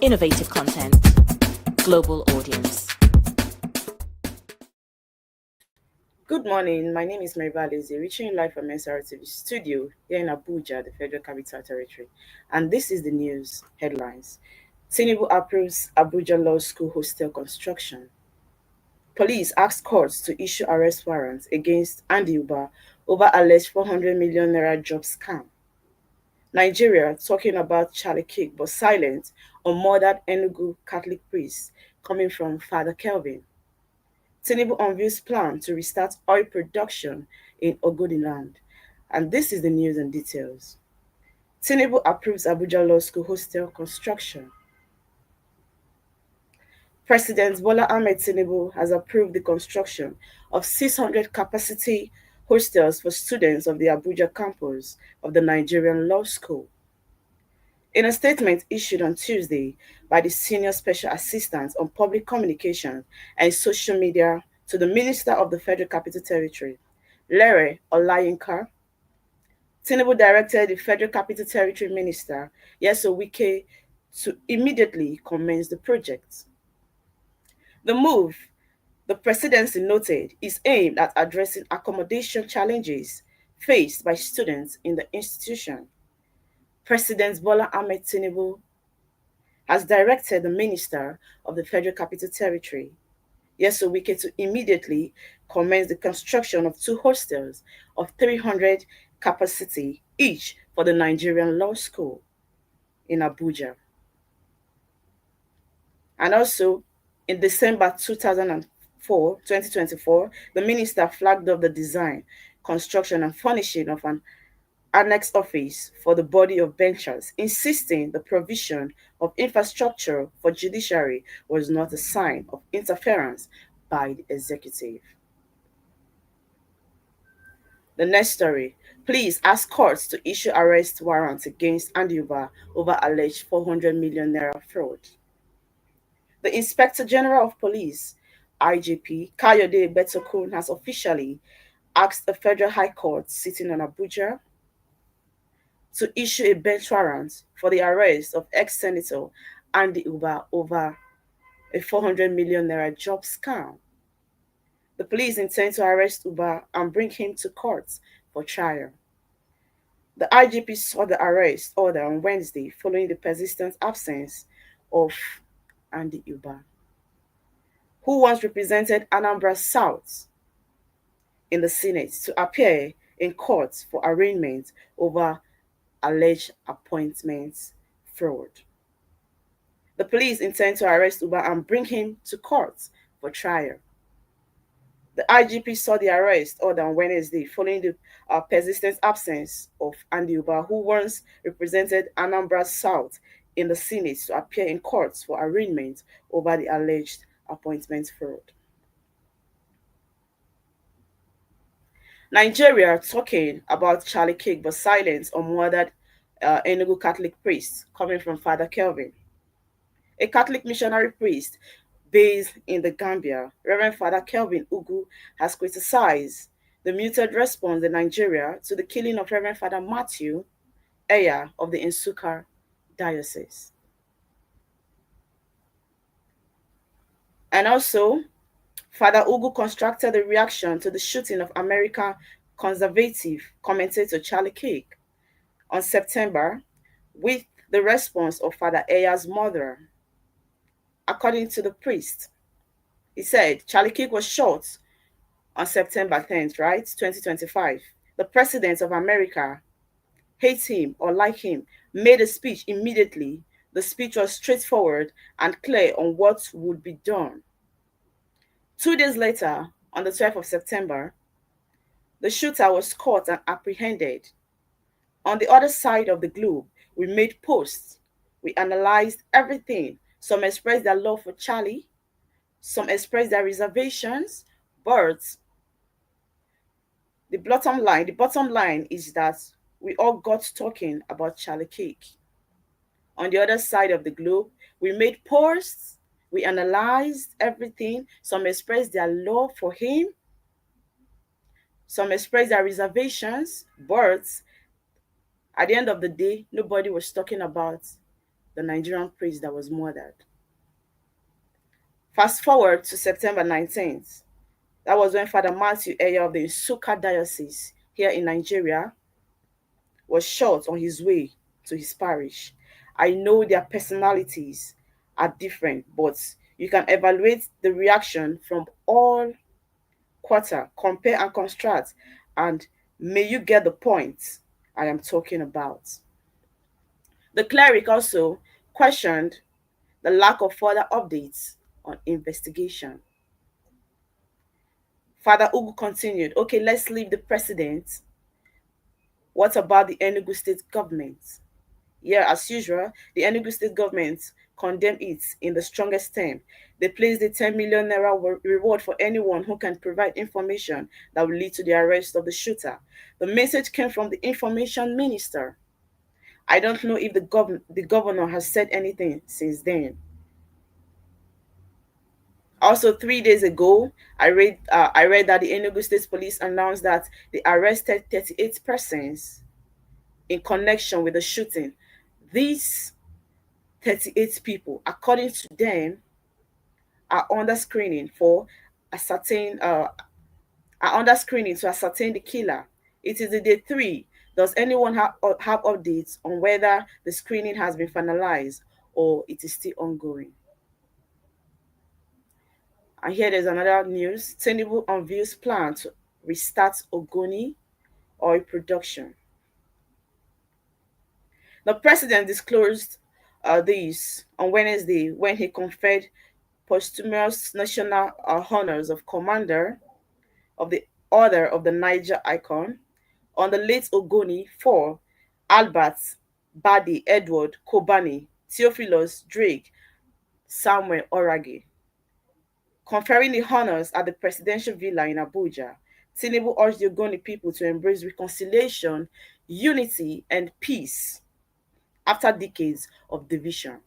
innovative content, global audience. Good morning. My name is Maribal Eze, reaching you live from SRTV studio here in Abuja, the Federal Capital Territory. And this is the news headlines. Tinubu approves Abuja Law School hostel construction. Police ask courts to issue arrest warrants against Andy Uba over alleged 400 million naira job scam. Nigeria talking about Charlie Kirk but silent on murdered Enugu Catholic priest coming from Father Kelvin. Tinubu unveils plan to restart oil production in Ogoniland. And this is the news and details. Tinubu approves Abuja Law School hostel construction. President Bola Ahmed Tinubu has approved the construction of 600 capacity hostels for students of the Abuja campus of the Nigerian Law School. In a statement issued on Tuesday by the Senior Special Assistant on Public Communications and Social Media to the Minister of the Federal Capital Territory, Lere Olayinka, Tinubu directed the Federal Capital Territory Minister, Nyesom Wike, to immediately commence the project. The move, the presidency noted, is aimed at addressing accommodation challenges faced by students in the institution. President Bola Ahmed Tinubu has directed the Minister of the Federal Capital Territory, Nyesom Wike, to immediately commence the construction of two hostels of 300 capacity each for the Nigerian Law School in Abuja. And also, in December 2024, the minister flagged up the design, construction, and furnishing of an annex office for the body of benchers, insisting the provision of infrastructure for judiciary was not a sign of interference by the executive. The next story. Please ask courts to issue arrest warrants against Andy Uba over alleged 400 million naira fraud. The Inspector General of Police, IGP Kayode Betokun, has officially asked the Federal High Court sitting in Abuja to issue a bench warrant for the arrest of ex-senator Andy Uba over a 400 million naira job scam. The police intend to arrest Uba and bring him to court for trial. The IGP saw the arrest order on Wednesday following the persistent absence of Andy Uba, who once represented Anambra South in the Senate, to appear in court for arraignment over alleged appointment fraud. The police intend to arrest Uba and bring him to court for trial. The IGP saw the arrest order on Wednesday following the persistent absence of Andy Uba, who once represented Anambra South in the Senate, to appear in court for arraignment over the alleged appointment fraud. Nigeria talking about Charlie Kirk but silence on murdered Enugu Catholic priest coming from Father Kelvin. A Catholic missionary priest based in the Gambia, Reverend Father Kelvin Ugu, has criticized the muted response in Nigeria to the killing of Reverend Father Matthew Eya of the Nsukka Diocese. And also, Father Ugu constructed the reaction to the shooting of American conservative commentator Charlie Kirk on September with the response of Father Eya's mother. According to the priest, he said Charlie Kirk was shot on September 10th, right, 2025. The president of America, hates him or like him, made a speech immediately. The speech was straightforward and clear on what would be done. 2 days later, on the 12th of September, the shooter was caught and apprehended. On the other side of the globe, we made posts. We analyzed everything. Some expressed their love for Charlie, some expressed their reservations, but the bottom line is that we all got talking about Charlie Kirk. On the other side of the globe, we made posts, we analyzed everything. Some expressed their love for him, some expressed their reservations, but at the end of the day, nobody was talking about the Nigerian priest that was murdered. Fast forward to September 19th. That was when Father Matthew Eya of the Nsukka Diocese here in Nigeria was shot on his way to his parish. I know their personalities are different, but you can evaluate the reaction from all quarter, compare and contrast, and may you get the point I am talking about. The cleric also questioned the lack of further updates on investigation. Father Ugu continued, okay, let's leave the president. What about the Enugu state government? Yeah, as usual, the Enugu state government condemned it in the strongest term. They placed a 10 million naira reward for anyone who can provide information that will lead to the arrest of the shooter. The message came from the information minister. I don't know if the governor has said anything since then. Also, 3 days ago, I read that the Enugu State Police announced that they arrested 38 persons in connection with the shooting. These 38 people, according to them, are under screening for ascertain are under screening to ascertain the killer. It is the day 3. Does anyone have updates on whether the screening has been finalized or it is still ongoing? And here there's another news. Tinubu unveils plan to restart Ogoni oil production. The president disclosed this on Wednesday when he conferred posthumous national honors of Commander of the Order of the Niger Icon on the late Ogoni for Albert, Badi, Edward, Kobani, Theophilus, Drake, Samuel Orage. Conferring the honors at the presidential villa in Abuja, Tinubu urged the Ogoni people to embrace reconciliation, unity, and peace after decades of division.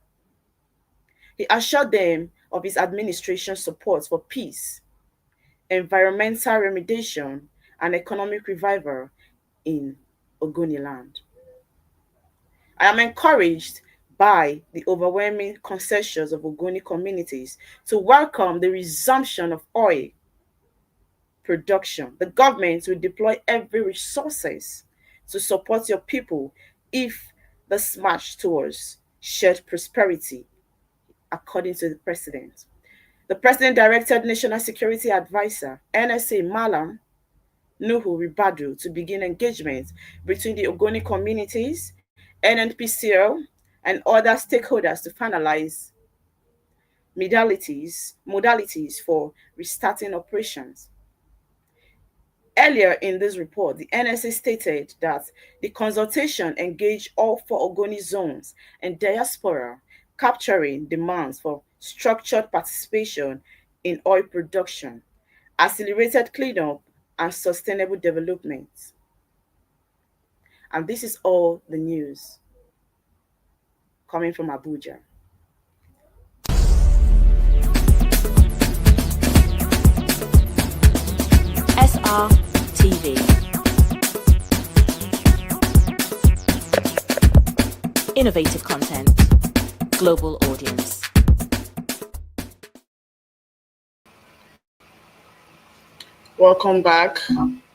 He assured them of his administration's support for peace, environmental remediation, and economic revival in Ogoniland. I am encouraged by the overwhelming consensus of Ogoni communities to welcome the resumption of oil production. The government will deploy every resources to support your people if the march towards shared prosperity, according to the president. The president directed National Security Advisor, NSA Malam Nuhu Ribadu, to begin engagement between the Ogoni communities, NNPCL, and other stakeholders to finalize modalities for restarting operations. Earlier in this report, the NSA stated that the consultation engaged all 4 Ogoni zones and diaspora, capturing demands for structured participation in oil production, accelerated cleanup, and sustainable development. And this is all the news coming from Abuja. SRTV. Innovative content, global audience. Welcome back.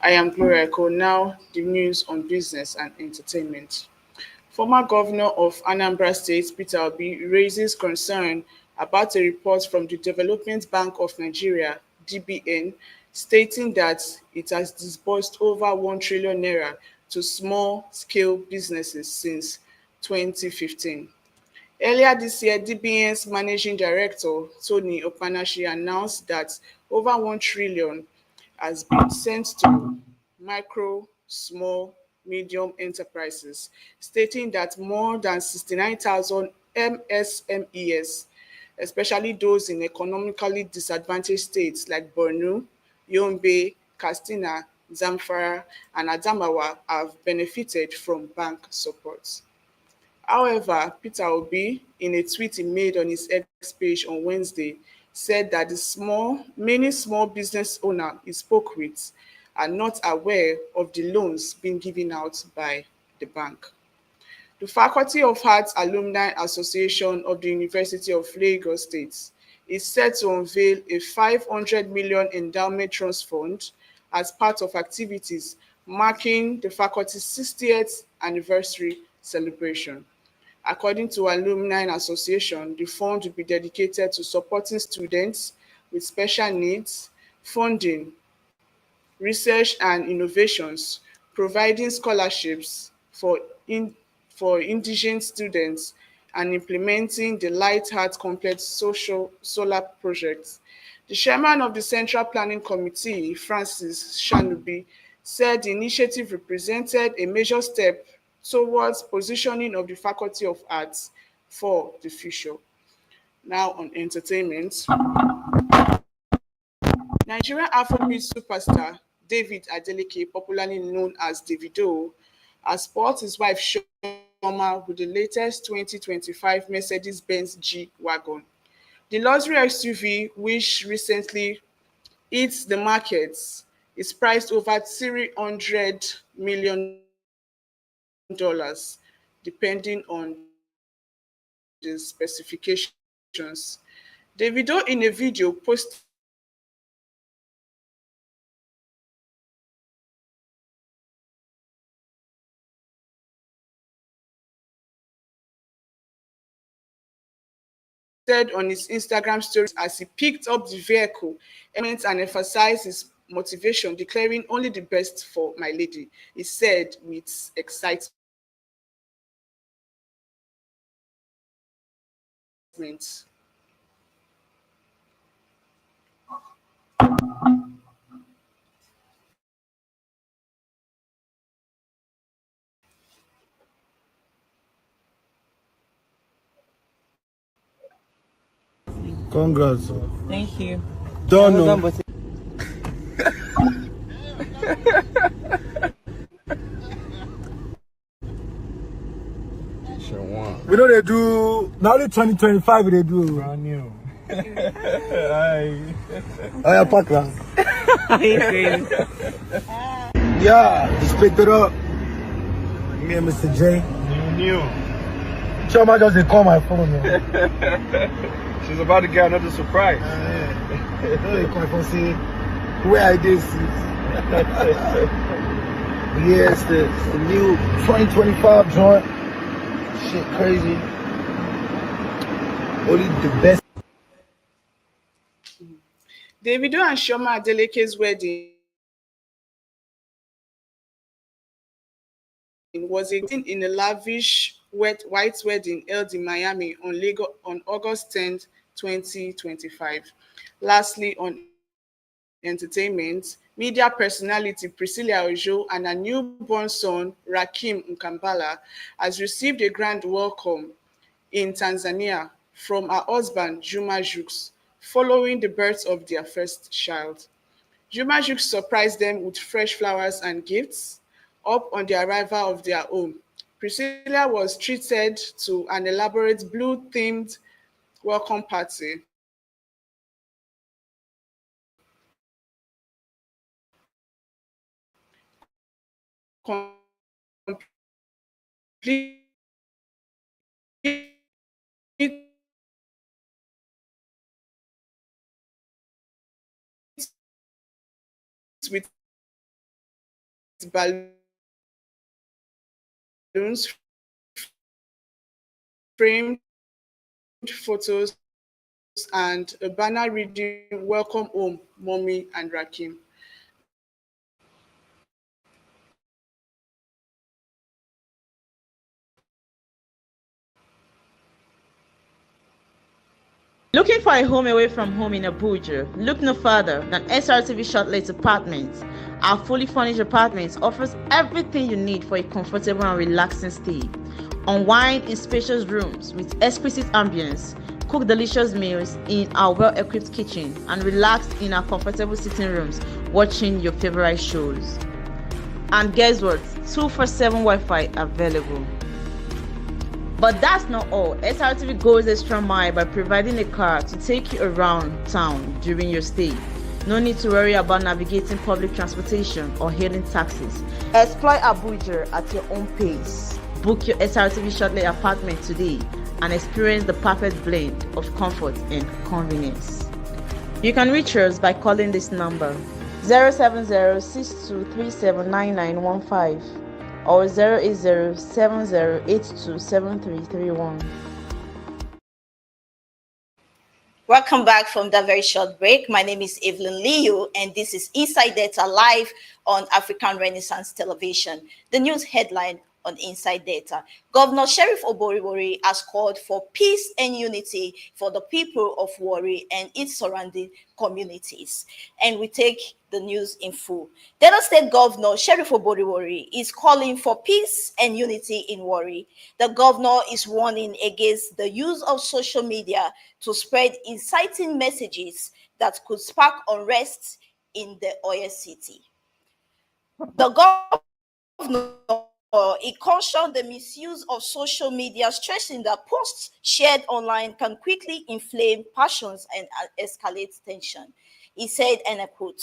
I am Gloria Eko. Now, the news on business and entertainment. Former governor of Anambra State, Peter Obi, raises concern about a report from the Development Bank of Nigeria, DBN, stating that it has disbursed over 1 trillion naira to small-scale businesses since 2015. Earlier this year, DBN's managing director, Tony Opanashi, announced that over 1 trillion has been sent to micro, small, medium enterprises, stating that more than 69,000 MSMEs, especially those in economically disadvantaged states like Borno, Yobe, Katsina, Zamfara, and Adamawa, have benefited from bank support. However, Peter Obi, in a tweet he made on his X page on Wednesday, said that many small business owners he spoke with are not aware of the loans being given out by the bank. The Faculty of Arts Alumni Association of the University of Lagos State is set to unveil a 500 million endowment trust fund as part of activities marking the faculty's 60th anniversary celebration. According to Alumni Association, the fund will be dedicated to supporting students with special needs, funding research and innovations, providing scholarships for indigent students, and implementing the Light Heart Complex social solar project. The chairman of the Central Planning Committee, Francis Shanubi, said the initiative represented a major step towards positioning of the Faculty of Arts for the future. Now on entertainment. Nigerian Afrobeat superstar David Adeleke, popularly known as Davido, has bought his wife Chioma with the latest 2025 Mercedes-Benz G-Wagon. The luxury SUV, which recently hit the markets, is priced over $300 million, depending on the specifications. Davido, in a video posted on his Instagram stories as he picked up the vehicle, and emphasized his motivation, declaring only the best for my lady, he said with excitement. Congrats. Thank you. Don't know. We know they do now. The 2025 they do brand new. I pack that. Yeah, just picked it up. Me and Mr. J. New. Chioma just didn't call my phone, man. She's about to get another surprise. See where I did see. Yes, the new 2025 joint. Shit crazy. Only the best. Davido and Chioma Adeleke's wedding was in a lavish white wedding held in Miami on August 10th, 2025. Lastly, on entertainment, media personality Priscilla Ojo and her newborn son, Rakim Nkambala, has received a grand welcome in Tanzania from her husband, Juma Jux, following the birth of their first child. Juma Jux surprised them with fresh flowers and gifts up on the arrival of their home. Priscilla was treated to an elaborate blue-themed welcome party. Complete with balloons, framed photos, and a banner reading "Welcome home, Mommy and Rakim." Looking for a home away from home in Abuja? Look no further than SRTV Shortlet Apartments. Our fully furnished apartments offers everything you need for a comfortable and relaxing stay. Unwind in spacious rooms with exquisite ambience. Cook delicious meals in our well-equipped kitchen and relax in our comfortable sitting rooms watching your favorite shows. And guess what? 247 Wi-Fi available. But that's not all. SRTV goes extra mile by providing a car to take you around town during your stay. No need to worry about navigating public transportation or hailing taxis. Explore Abuja at your own pace. Book your SRTV Shortlet apartment today and experience the perfect blend of comfort and convenience. You can reach us by calling this number 070-6237-9915 or 080-7082-7331. Welcome back from that very short break. My name is Evelyn Liu, and this is Inside Data live on African Renaissance Television. The news headline on Inside Data: Governor Sheriff Oboriwori has called for peace and unity for the people of Warri and its surrounding communities. And we take the news in full. Delta State Governor Sheriff Oboriwori is calling for peace and unity in Warri. The governor is warning against the use of social media to spread inciting messages that could spark unrest in the Oyo City. The governor he cautioned the misuse of social media, stressing that posts shared online can quickly inflame passions and escalate tension. He said, and I quote,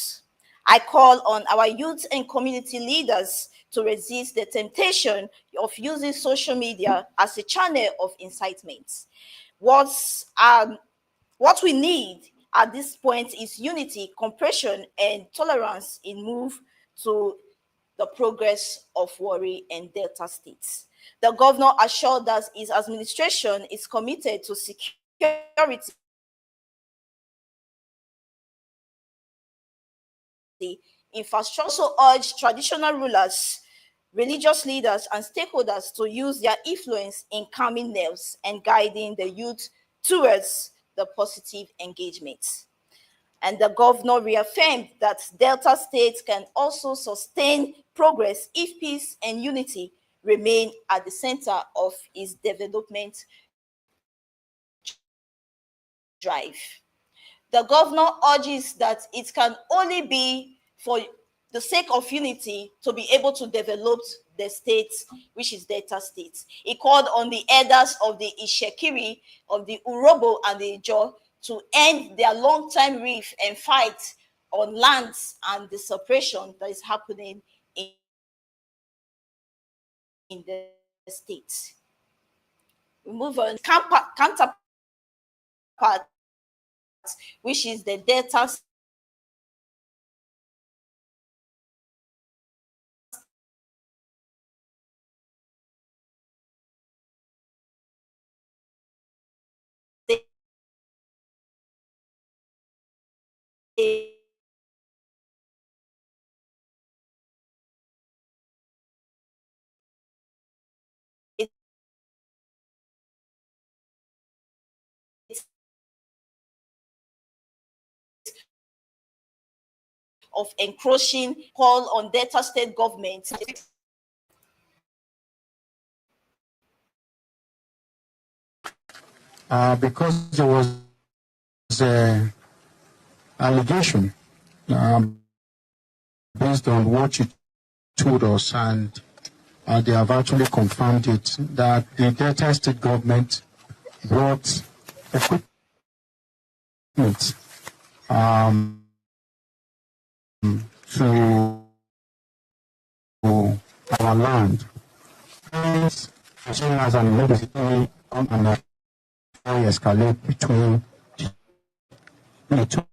"I call on our youth and community leaders to resist the temptation of using social media as a channel of incitement. What we need at this point is unity, compression, and tolerance in move to the progress of Warri and Delta states." The governor assured that his administration is committed to security, infrastructure. Also urged traditional rulers, religious leaders, and stakeholders to use their influence in calming nerves and guiding the youth towards the positive engagement. And the governor reaffirmed that Delta states can also sustain progress if peace and unity remain at the center of its development drive. The governor urges that it can only be for the sake of unity to be able to develop the state, which is Delta State. He called on the elders of the Ishekiri, of the Urobo, and the Ijo to end their long-time rift and fight on lands and the suppression that is happening in the state. We move on. Counterpart, which is the Delta State of encroaching call on Delta State government. Because there was an allegation based on what you told us, and they have actually confirmed it, that the Delta State government brought equipment to our land. As soon as an emergency and escalate between the two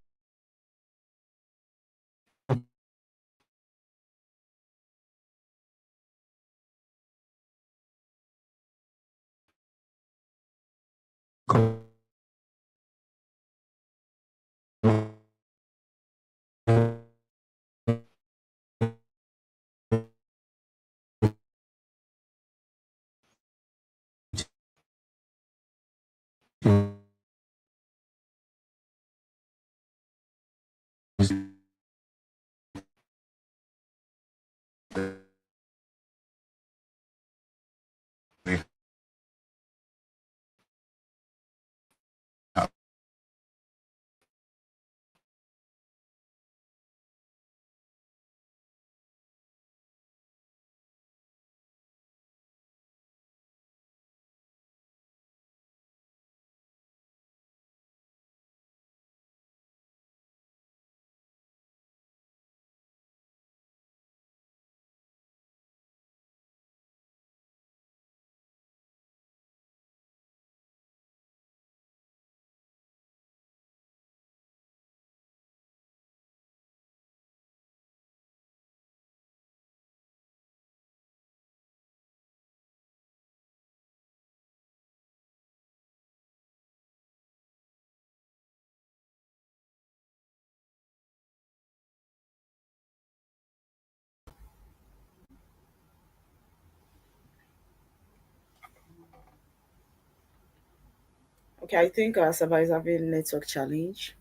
Okay, I think Sabah is having a network challenge.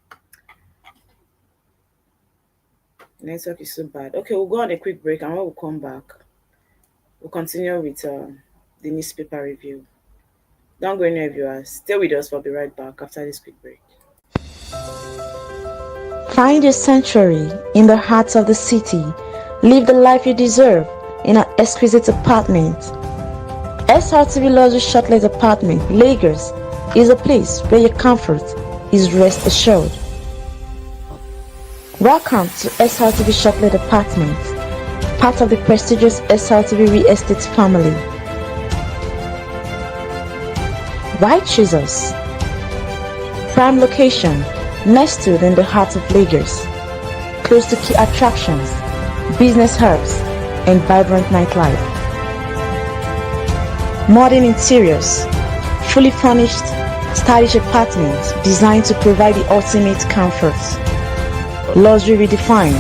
Network is so bad. Okay, we'll go on a quick break, and when we come back, we'll continue with the newspaper review. Don't go anywhere, viewers. Stay with us. We'll be right back after this quick break. Find your sanctuary in the heart of the city. Live the life you deserve in an exquisite apartment. SRTV Luxury Shortlet Apartment, Lagos, is a place where your comfort is rest assured. Welcome to SRTV Shortlet Apartment, part of the prestigious SRTV Real Estate family. Why choose us? Prime location, nestled in the heart of Lagos, close to key attractions, business hubs, and vibrant nightlife. Modern interiors, fully furnished, stylish apartments designed to provide the ultimate comfort. Luxury redefined,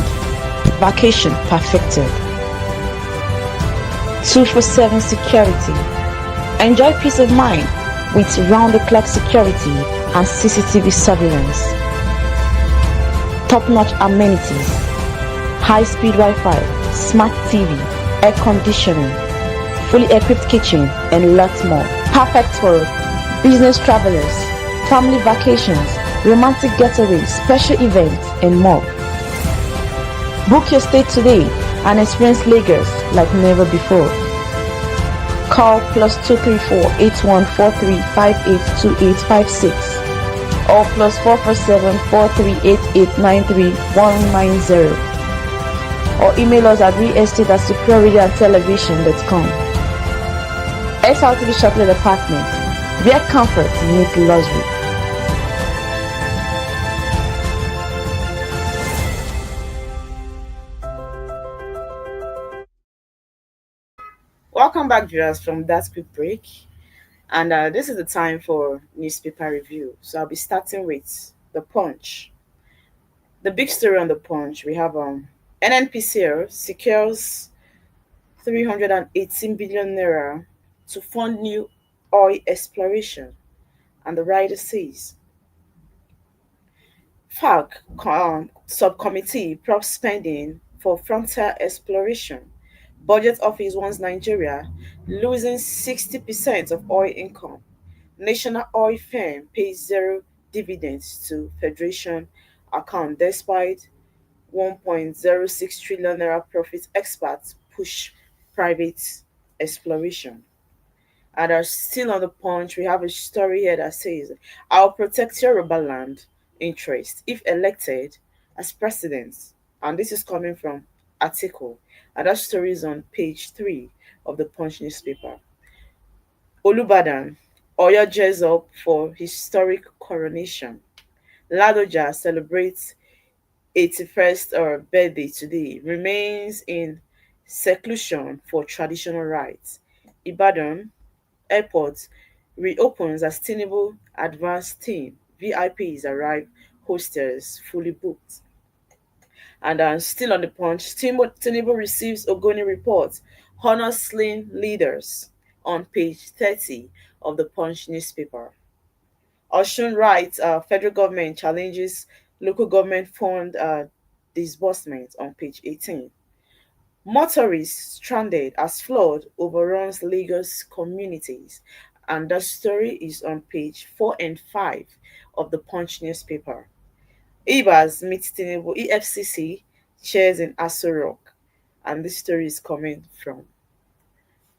vacation perfected. 24/7 security. Enjoy peace of mind with round-the-clock security and CCTV surveillance. Top-notch amenities, high-speed Wi-Fi, smart TV, air conditioning, fully equipped kitchen, and lots more. Perfect for business travelers, family vacations, romantic getaways, special events, and more. Book your stay today and experience Lagos like never before. Call +234 8143 582856 or +447 4388 93190 or email us at realestate@superiorradiotelevision.com. SRTV Shortlet Apartment, where comfort meets luxury. Welcome back, viewers, from that quick break. And this is the time for newspaper review. So I'll be starting with The Punch. The big story on The Punch, we have NNPCL secures 318 billion naira to fund new oil exploration. And the writer says, FARC subcommittee props spending for frontier exploration. Budget office warns Nigeria losing 60% of oil income. National oil firm pays zero dividends to Federation account despite 1.06 trillion naira profit. Experts push private exploration. And still on The Punch, we have a story here that says, I'll protect Yoruba land interest if elected as president. And this is coming from Article. And that story is on page 3 of the Punch newspaper. Olubadan, Oyo gears up for historic coronation. Ladoja celebrates 81st birthday today, remains in seclusion for traditional rites. Ibadan Airport reopens as Tinubu advanced team. VIPs arrive, hostels fully booked. And still on The Punch, Tinubu receives Ogoni report, honors slain leaders on page 30 of the Punch newspaper. Osun writes, federal government challenges local government fund disbursement on page 18. Motorists stranded as flood overruns Lagos communities. And the story is on page 4 and 5 of the Punch newspaper. Ibas meets Tinubu EFCC chairs in Aso Rock. And this story is coming from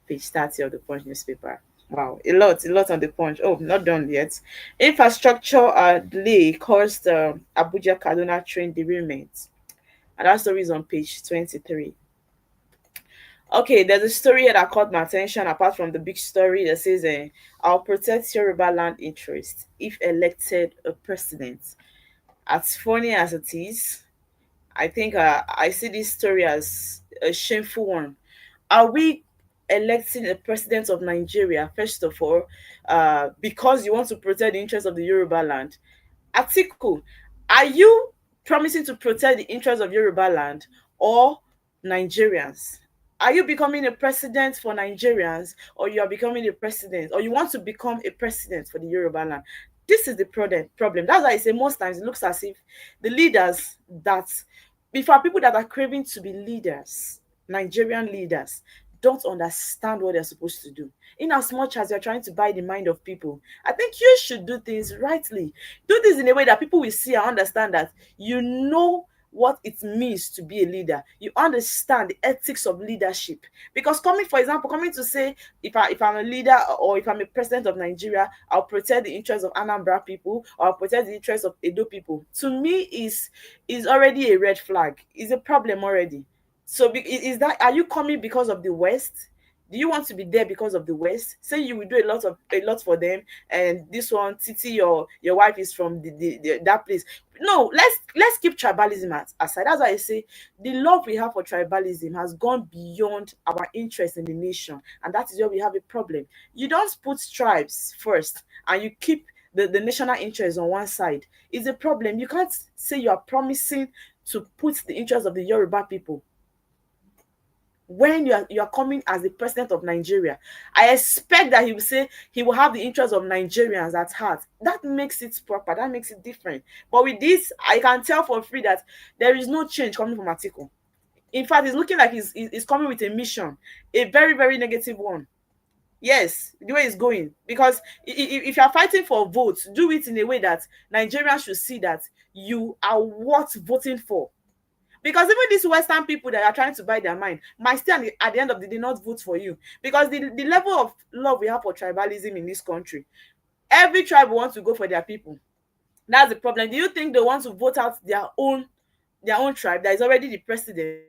page 30 of the Punch newspaper. Wow, a lot on The Punch. Oh, not done yet. Infrastructure delay caused Abuja Kaduna train derailment. And that story is on page 23. Okay, there's a story here that caught my attention apart from the big story that says, I'll protect Yoruba land interest if elected a president. As funny as it is, I think I see this story as a shameful one. Are we electing a president of Nigeria, first of all, because you want to protect the interests of the Yoruba land? Atiku, are you promising to protect the interests of Yoruba land or Nigerians? Are you becoming a president for Nigerians, or you are becoming a president, or you want to become a president for the Yoruba land? This is the problem. That's why I say most times it looks as if the leaders that, before people that are craving to be leaders, Nigerian leaders, don't understand what they're supposed to do. In as much as you're trying to buy the mind of people, I think you should do things rightly. Do this in a way that people will see and understand that you know what it means to be a leader. You understand the ethics of leadership. Because coming, for example, coming to say, if I'm a leader or if I'm a president of Nigeria, I'll protect the interests of Anambra people or I'll protect the interests of Edo people. To me, is already a red flag. Is a problem already. So is that, are you coming because of the West? Do you want to be there because of the West? Say you will do a lot for them, and this one, Titi, your wife is from that place. No, let's keep tribalism aside. That's why I say the love we have for tribalism has gone beyond our interest in the nation, and that is where we have a problem. You don't put tribes first, and you keep the national interest on one side. It's a problem. You can't say you are promising to put the interest of the Yoruba people when you are coming as the president of Nigeria. I expect that he will say he will have the interests of Nigerians at heart. That makes it proper. That makes it different. But with this, I can tell for free that there is no change coming from Atiku. In fact, it's looking like he's coming with a mission, a very, very negative one. Yes, the way it's going. Because if you are fighting for votes, do it in a way that Nigerians should see that you are worth voting for. Because even these Western people that are trying to buy their mind might still at the end of the day not vote for you. Because the level of love we have for tribalism in this country, every tribe wants to go for their people. That's the problem. Do you think they want to vote out their own tribe that is already the president?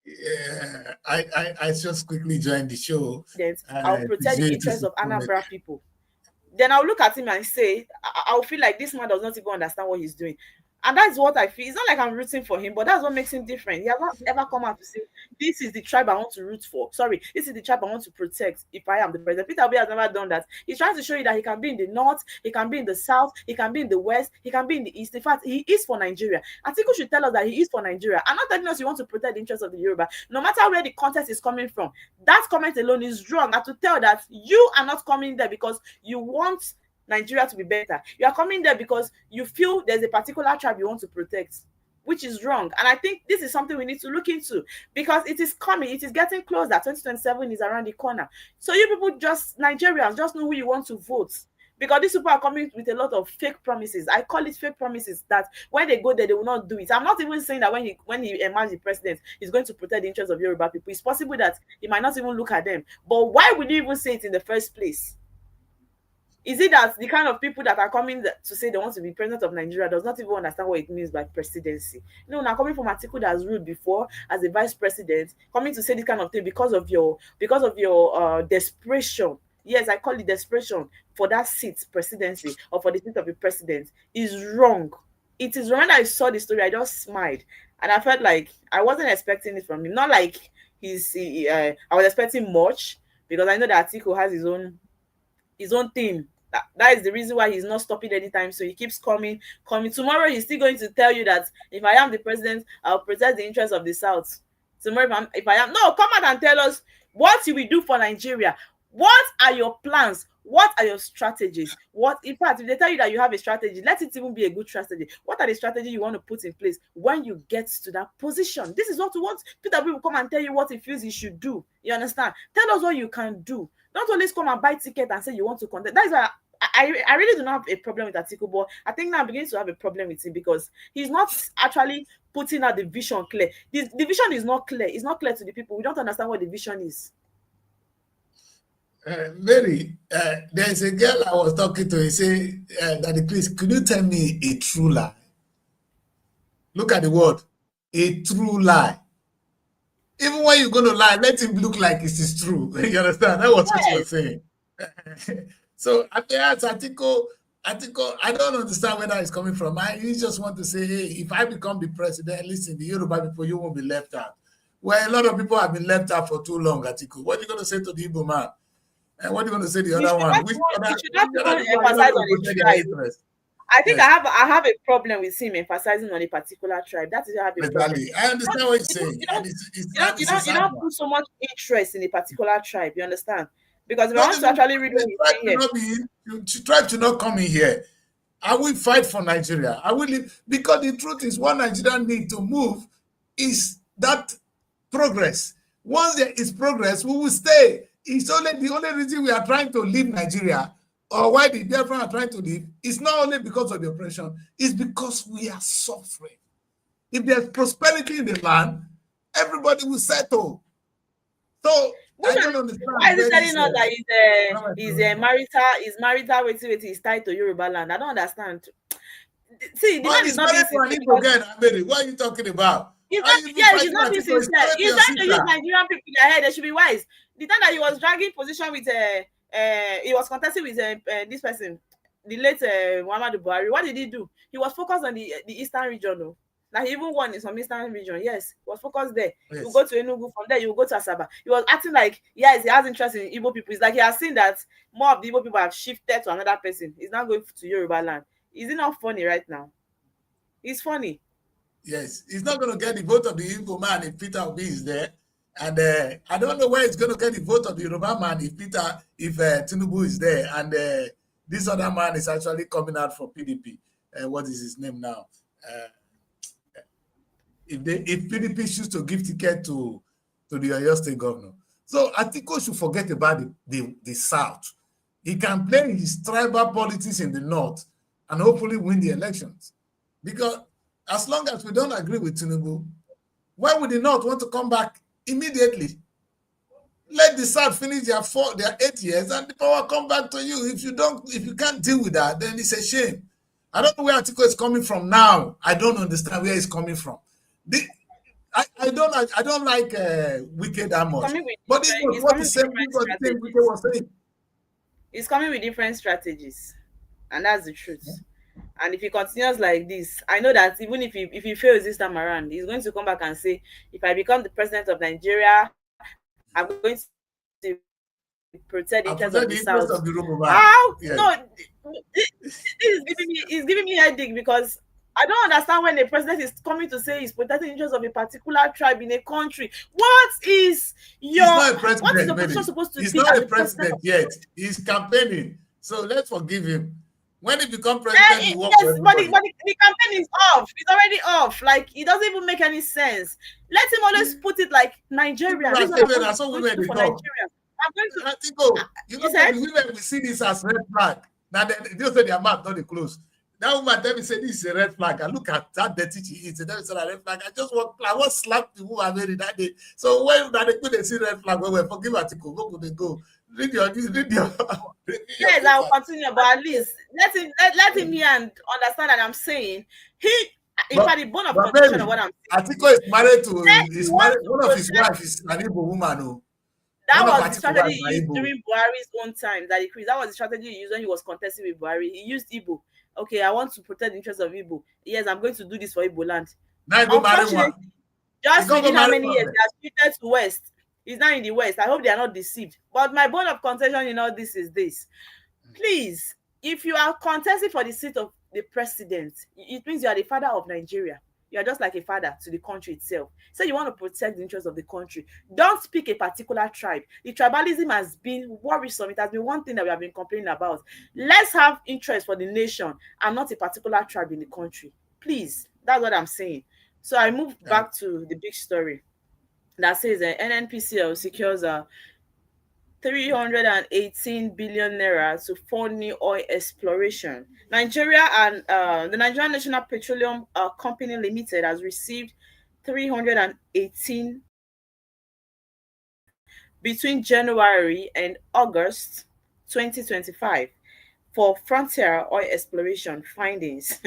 Yeah, I just quickly joined the show. I'll protect the interests of Anambra people. Then I'll look at him and say, I'll feel like this man does not even understand what he's doing. And that's what I feel. It's not like I'm rooting for him, but that's what makes him different. He has not ever come out to say, this is the tribe I want to root for. Sorry, this is the tribe I want to protect if I am the president. Peter Obi has never done that. He's trying to show you that he can be in the north, he can be in the south, he can be in the west, he can be in the east. In fact, he is for Nigeria. Atiku should tell us that he is for Nigeria. I'm not telling us you want to protect the interests of the Yoruba. No matter where the contest is coming from, that comment alone is wrong. And to tell that you are not coming there because you want Nigeria to be better. You are coming there because you feel there's a particular tribe you want to protect, which is wrong. And I think this is something we need to look into because it is coming. It is getting closer. 2027 is around the corner. So you people, Nigerians, just know who you want to vote. Because these people are coming with a lot of fake promises. I call it fake promises that when they go there, they will not do it. I'm not even saying that when he emerges the president, he's going to protect the interests of Yoruba people. It's possible that he might not even look at them. But why would you even say it in the first place? Is it that the kind of people that are coming to say they want to be president of Nigeria does not even understand what it means by presidency? No, now coming from Atiku that has ruled before as a vice president, coming to say this kind of thing because of your desperation. Yes, I call it desperation for that seat, presidency, or for the seat of the president, is wrong. It is wrong. When I saw the story, I just smiled. And I felt like I wasn't expecting it from him. Not like I was expecting much, because I know that Atiku has his own thing. That is the reason why he's not stopping anytime. So he keeps coming. Tomorrow he's still going to tell you that if I am the president, I'll protect the interests of the South. Tomorrow, if I am, no, come out and tell us what you will do for Nigeria. What are your plans? What are your strategies? In fact, if they tell you that you have a strategy, let it even be a good strategy. What are the strategies you want to put in place when you get to that position? This is what we want. Peter will come and tell you what he feels he should do. You understand? Tell us what you can do. Don't always come and buy ticket and say you want to contest. That is why I really do not have a problem with Atiku, but I think now I'm beginning to have a problem with him because he's not actually putting out the vision clear. The vision is not clear. It's not clear to the people. We don't understand what the vision is. Mary, there's a girl I was talking to. He said, Daddy, please, could you tell me a true lie? Look at the word, a true lie. Even when you're going to lie, let him look like it is true. You understand? That was what you were saying. So, Atiku, I don't understand where that is coming from. You just want to say, hey, if I become the president, listen, the Yoruba people, you won't be left out. Well, a lot of people have been left out for too long, Atiku. What are you going to say to the Igbo man? And what are you going to say to the other one? I think I have a problem with him emphasizing on a particular tribe. That is how I have a problem. I understand what you're saying. You don't put so much interest in a particular tribe. You understand? Because if I want to actually read what you try to not come in here. I will fight for Nigeria. I will live, because the truth is, what Nigeria need to move is that progress. Once there is progress, we will stay. It's only the only reason we are trying to leave Nigeria, or why the Biafran are trying to leave, is not only because of the oppression, it's because we are suffering. If there's prosperity in the land, everybody will settle. So I don't understand. Why is he telling us that his marital waiting is tied to Yoruba land? I don't understand. See, the man is not being sincere. What are you talking about? He's not being sincere. He's trying to use Nigerian people in their head. They should be wise. The time that he was dragging position with he was contesting with this person, the late Muhammadu Buhari. What did he do? He was focused on the eastern region, though. Like, he even won in some eastern region. Yes, he was focused there. Yes. You go to Enugu, from there you go to Asaba. He was acting like, yes, he has interest in Igbo people. It's like he has seen that more of the Igbo people have shifted to another person. He's not going to Yoruba land. Is it not funny right now? It's funny. Yes, he's not going to get the vote of the Igbo man if Peter Obi is there. And I don't know where he's going to get the vote of the Yoruba man if Tinubu is there. And this other man is actually coming out from PDP. What is his name now? If PDP choose to give ticket to the Oyo State governor. So Atiku should forget about the South. He can play his tribal politics in the North and hopefully win the elections. Because as long as we don't agree with Tinubu, why would the North want to come back immediately? Let the South finish their 8 years and the power come back to you. If you can't deal with that, then it's a shame. I don't know where Atiku is coming from now. I don't understand where he's coming from. I don't like Wike that much. But this was what the same thing Wike was saying. He's coming with different strategies, and that's the truth. Yeah. And if he continues like this, I know that even if he fails this time around, he's going to come back and say, if I become the president of Nigeria, I'm going to protect the interest of the South. How? Yeah. No, he's giving me a headache, because I don't understand when the president is coming to say he's protecting the interests of a particular tribe in a country. What is your... He's not a president, what is the position supposed to be? He's not a president yet. He's campaigning. So let's forgive him. When he becomes president, he works for everybody. But the campaign is off. It's already off. Like, it doesn't even make any sense. Let him always put it like Nigeria. I'm going to... You know, the women will see this as red flag. Now, they just say their mouth not close. That woman tell me, say, this is a red flag. I look at that dirty she is. And then it's a red flag. I want slap the woman very that day. So when they couldn't see red flag, well, forgive Atiku. Where could they go? Read your yes, I'll continue, but at least let him hear and understand that I'm saying the bone of contention of what I'm saying. Atiku is married to one of his wives is an Igbo woman. Oh. That was the strategy he used during Buhari's own time. That was the strategy he used when he was contesting with Buhari. He used Igbo. Okay, I want to protect the interests of Igbo. Yes, I'm going to do this for Igbo land. Unfortunately, just within how many years they have shifted to West. He's now in the West. I hope they are not deceived. But my bone of contention in all this is this. Please, if you are contesting for the seat of the president, it means you are the father of Nigeria. You are just like a father to the country itself. So you want to protect the interests of the country. Don't pick a particular tribe. The tribalism has been worrisome. It has been one thing that we have been complaining about. Let's have interest for the nation and not a particular tribe in the country. Please, that's what I'm saying. So I move back to the big story that says NNPCL secures 318 billion naira to fund new oil exploration. Nigeria and the Nigerian National Petroleum Company Limited has received 318 between January and August 2025 for frontier oil exploration findings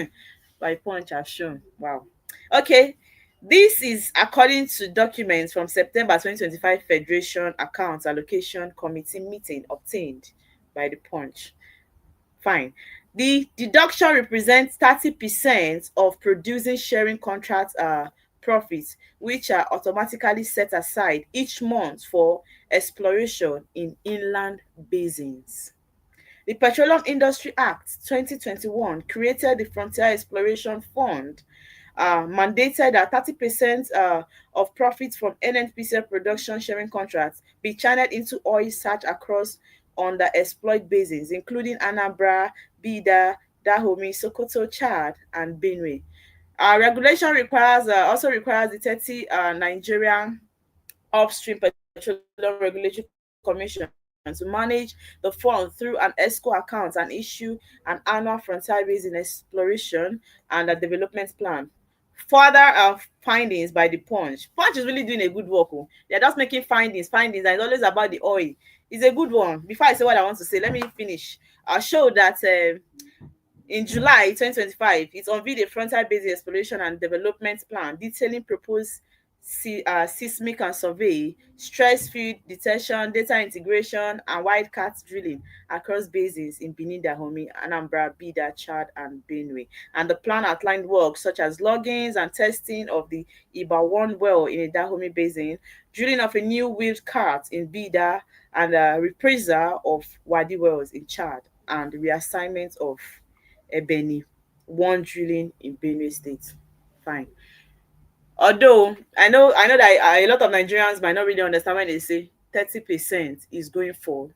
by Punch has shown. Wow. Okay. This is according to documents from September 2025 Federation Accounts Allocation Committee meeting obtained by the Punch. Fine. The deduction represents 30% of producing sharing contract profits, which are automatically set aside each month for exploration in inland basins. The Petroleum Industry Act 2021 created the Frontier Exploration Fund, mandated that 30% of profits from NNPCL production sharing contracts be channeled into oil search across underexploited basins, including Anambra, Bida, Dahomey, Sokoto, Chad, and Benue. Regulation also requires the 30 Nigerian Upstream Petroleum Regulatory Commission to manage the fund through an ESCO account and issue an annual frontier basin exploration and a development plan. Further findings by the Punch. Punch is really doing a good work. Oh. They're just making findings, and it's always about the oil. It's a good one. Before I say what I want to say, let me finish. I'll show that in July 2025, it unveiled a frontier basin exploration and development plan detailing proposed seismic and survey, stress field detection, data integration, and wildcat drilling across basins in Benin, Dahomey, Anambra, Bida, Chad, and Benue. And the plan outlined work such as loggings and testing of the Iba 1 well in the Dahomey Basin, drilling of a new wheeled cart in Bida, and reprisal of Wadi wells in Chad, and reassignment of Ebeni 1 drilling in Benue State. Fine. Although I know that a lot of Nigerians might not really understand when they say 30% is going for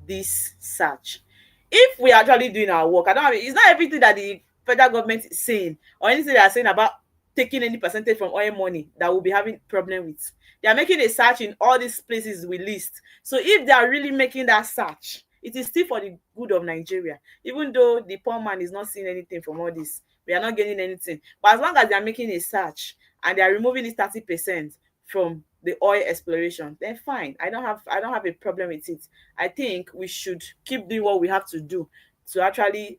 this search. If we are actually doing our work, it's not everything that the federal government is saying or anything they are saying about taking any percentage from oil money that we'll be having problem with. They are making a search in all these places we list. So if they are really making that search, it is still for the good of Nigeria. Even though the poor man is not seeing anything from all this, we are not getting anything. But as long as they are making a search and they are removing this 30% from the oil exploration, then fine. I don't have a problem with it. I think we should keep doing what we have to do to actually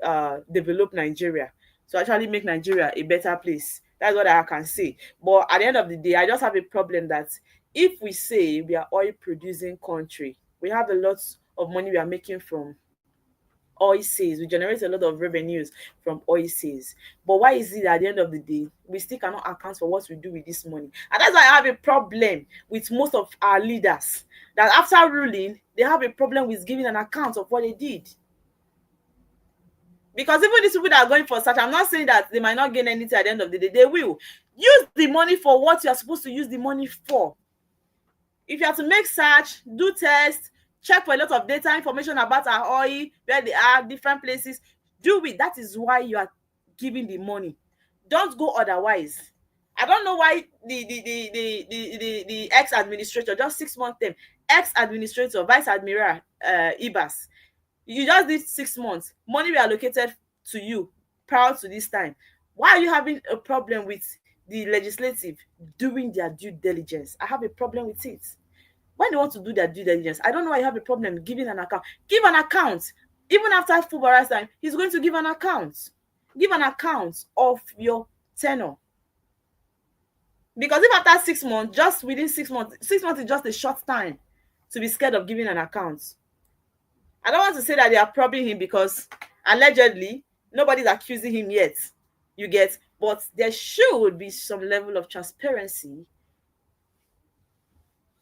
develop Nigeria, to actually make Nigeria a better place. That's what I can say. But at the end of the day, I just have a problem that if we say we are oil producing country, we have a lot of money we are making from oil sales. We generate a lot of revenues from oil sales. But why is it at the end of the day, we still cannot account for what we do with this money? And that's why I have a problem with most of our leaders, that after ruling, they have a problem with giving an account of what they did. Because even these people that are going for search, I'm not saying that they might not gain anything at the end of the day. They will. Use the money for what you are supposed to use the money for. If you have to make search, do tests, check for a lot of data information about our oil, where they are, different places, do it. That is why you are giving the money. Don't go otherwise. I don't know why the ex-administrator, just 6 months term, ex-administrator, Vice Admiral Ibas, you just did 6 months. Money were allocated to you prior to this time. Why are you having a problem with the legislative doing their due diligence? I have a problem with it. When they want to do their due diligence, I don't know why you have a problem giving an account. Give an account. Even after Fubara's time, he's going to give an account. Give an account of your tenure. Because if after 6 months, just within 6 months, 6 months is just a short time to be scared of giving an account. I don't want to say that they are probing him because allegedly nobody's accusing him yet. You get, but there should be some level of transparency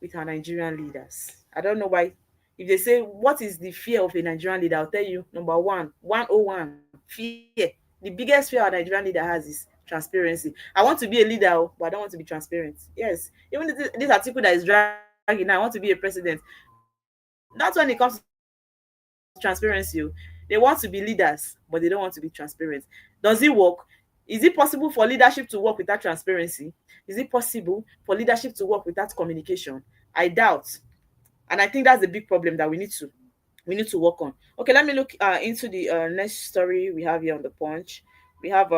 with our Nigerian leaders. I don't know why. If they say, what is the fear of a Nigerian leader? I'll tell you, number 101, fear. The biggest fear our Nigerian leader has is transparency. I want to be a leader, but I don't want to be transparent. Yes, even this article that is dragging now, I want to be a president. That's when it comes to transparency. They want to be leaders, but they don't want to be transparent. Does it work? Is it possible for leadership to work without transparency? Is it possible for leadership to work without communication? I doubt. And I think that's the big problem that we need to work on. Okay, let me look into the next story we have here on the Punch. We have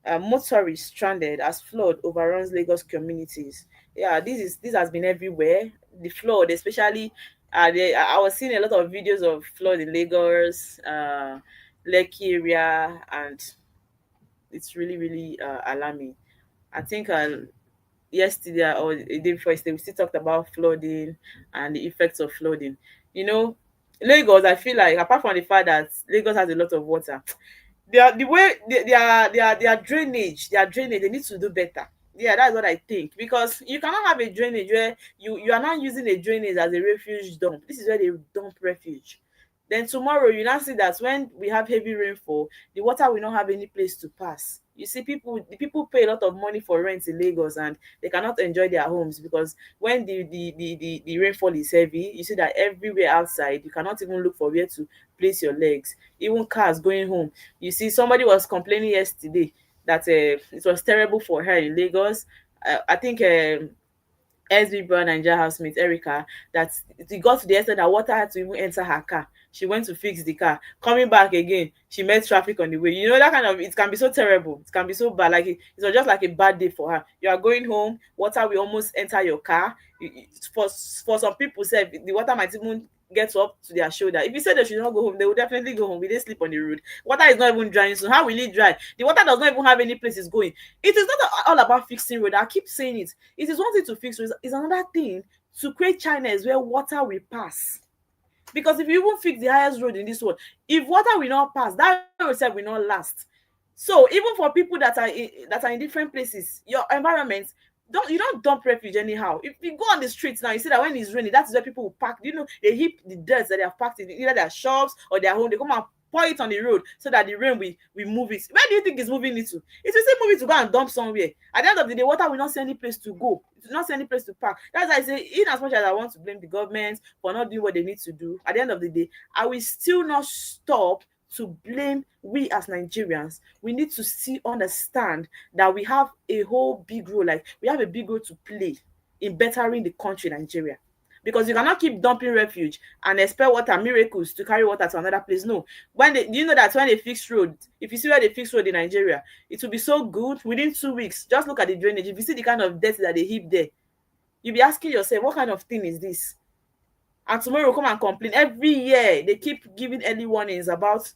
motorists stranded as flood overruns Lagos communities. Yeah, this has been everywhere. The flood, especially I was seeing a lot of videos of flood in Lagos, Lekki area, and it's really alarming. I think yesterday or the day before yesterday, we still talked about flooding and the effects of flooding. You know, Lagos, I feel like, apart from the fact that Lagos has a lot of water, their drainage, they need to do better. Yeah, that's what I think. Because you cannot have a drainage where you are not using a drainage as a refuge dump. This is where they dump refuge. Then tomorrow you now see that when we have heavy rainfall, the water will not have any place to pass. You see, the people pay a lot of money for rent in Lagos, and they cannot enjoy their homes because when the rainfall is heavy, you see that everywhere outside you cannot even look for where to place your legs. Even cars going home. You see, somebody was complaining yesterday that it was terrible for her in Lagos. I think SB Brown Nigeria housemate Erica, that it got to the extent that water had to even enter her car. She went to fix the car. Coming back again, she met traffic on the way. You know, that kind of, it can be so terrible. It can be so bad. Like it was just like a bad day for her. You are going home, water will almost enter your car. For some people, say the water might even get up to their shoulder. If you say they should not go home, they will definitely go home. Will they sleep on the road? Water is not even drying, so how will it dry? The water does not even have any places going. It is not all about fixing road. I keep saying it. It is one thing to fix roads. It's another thing to create channels where water will pass. Because if you even fix the highest road in this world, if water will not pass, that road itself will not last. So even for people that are in different places, your environment, you don't dump refuge anyhow. If you go on the streets now, you see that when it's raining, that is where people will park. You know, they heap the dirt that they have packed in either their shops or their home. They come and pour it on the road so that the rain will move it. Where do you think it's moving it to? It will still move it to go and dump somewhere. At the end of the day, water will not see any place to go. It will not see any place to park. That's why I say, in as much as I want to blame the government for not doing what they need to do, at the end of the day, I will still not stop to blame we as Nigerians. We need to still understand that we have a whole big role, like we have a big role to play in bettering the country, Nigeria. Because you cannot keep dumping refuge and expect water miracles to carry water to another place. No. Do you know that when they fix road, if you see where they fix road in Nigeria, it will be so good within 2 weeks. Just look at the drainage. If you see the kind of dirt that they heap there, you'll be asking yourself, what kind of thing is this? And tomorrow come and complain. Every year they keep giving early warnings about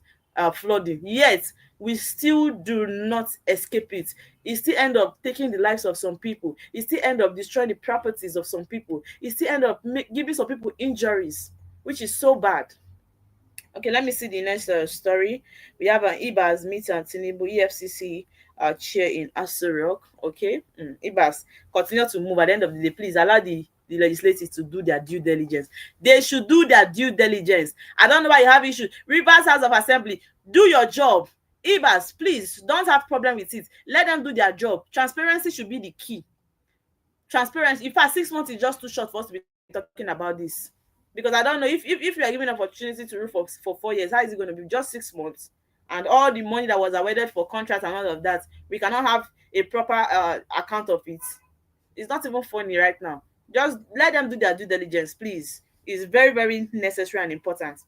flooding, yet we still do not escape it. It still end up taking the lives of some people. It still end up destroying the properties of some people. It still end up giving some people injuries, which is so bad. Okay, let me see the next story. We have an Ibas meet and Tinubu EFCC chair in Aso Rock. Okay, Ibas, continue to move. At the end of the day, please allow the legislators to do their due diligence. They should do their due diligence. I don't know why you have issues. Rivers House of Assembly, do your job. Ibas, please don't have problem with it. Let them do their job. Transparency should be the key. Transparency. In fact, 6 months is just too short for us to be talking about this. Because I don't know if you are given an opportunity to rule for 4 years, how is it going to be just 6 months? And all the money that was awarded for contracts and all of that, we cannot have a proper account of it. It's not even funny right now. Just let them do their due diligence, please. It's very, very necessary and important.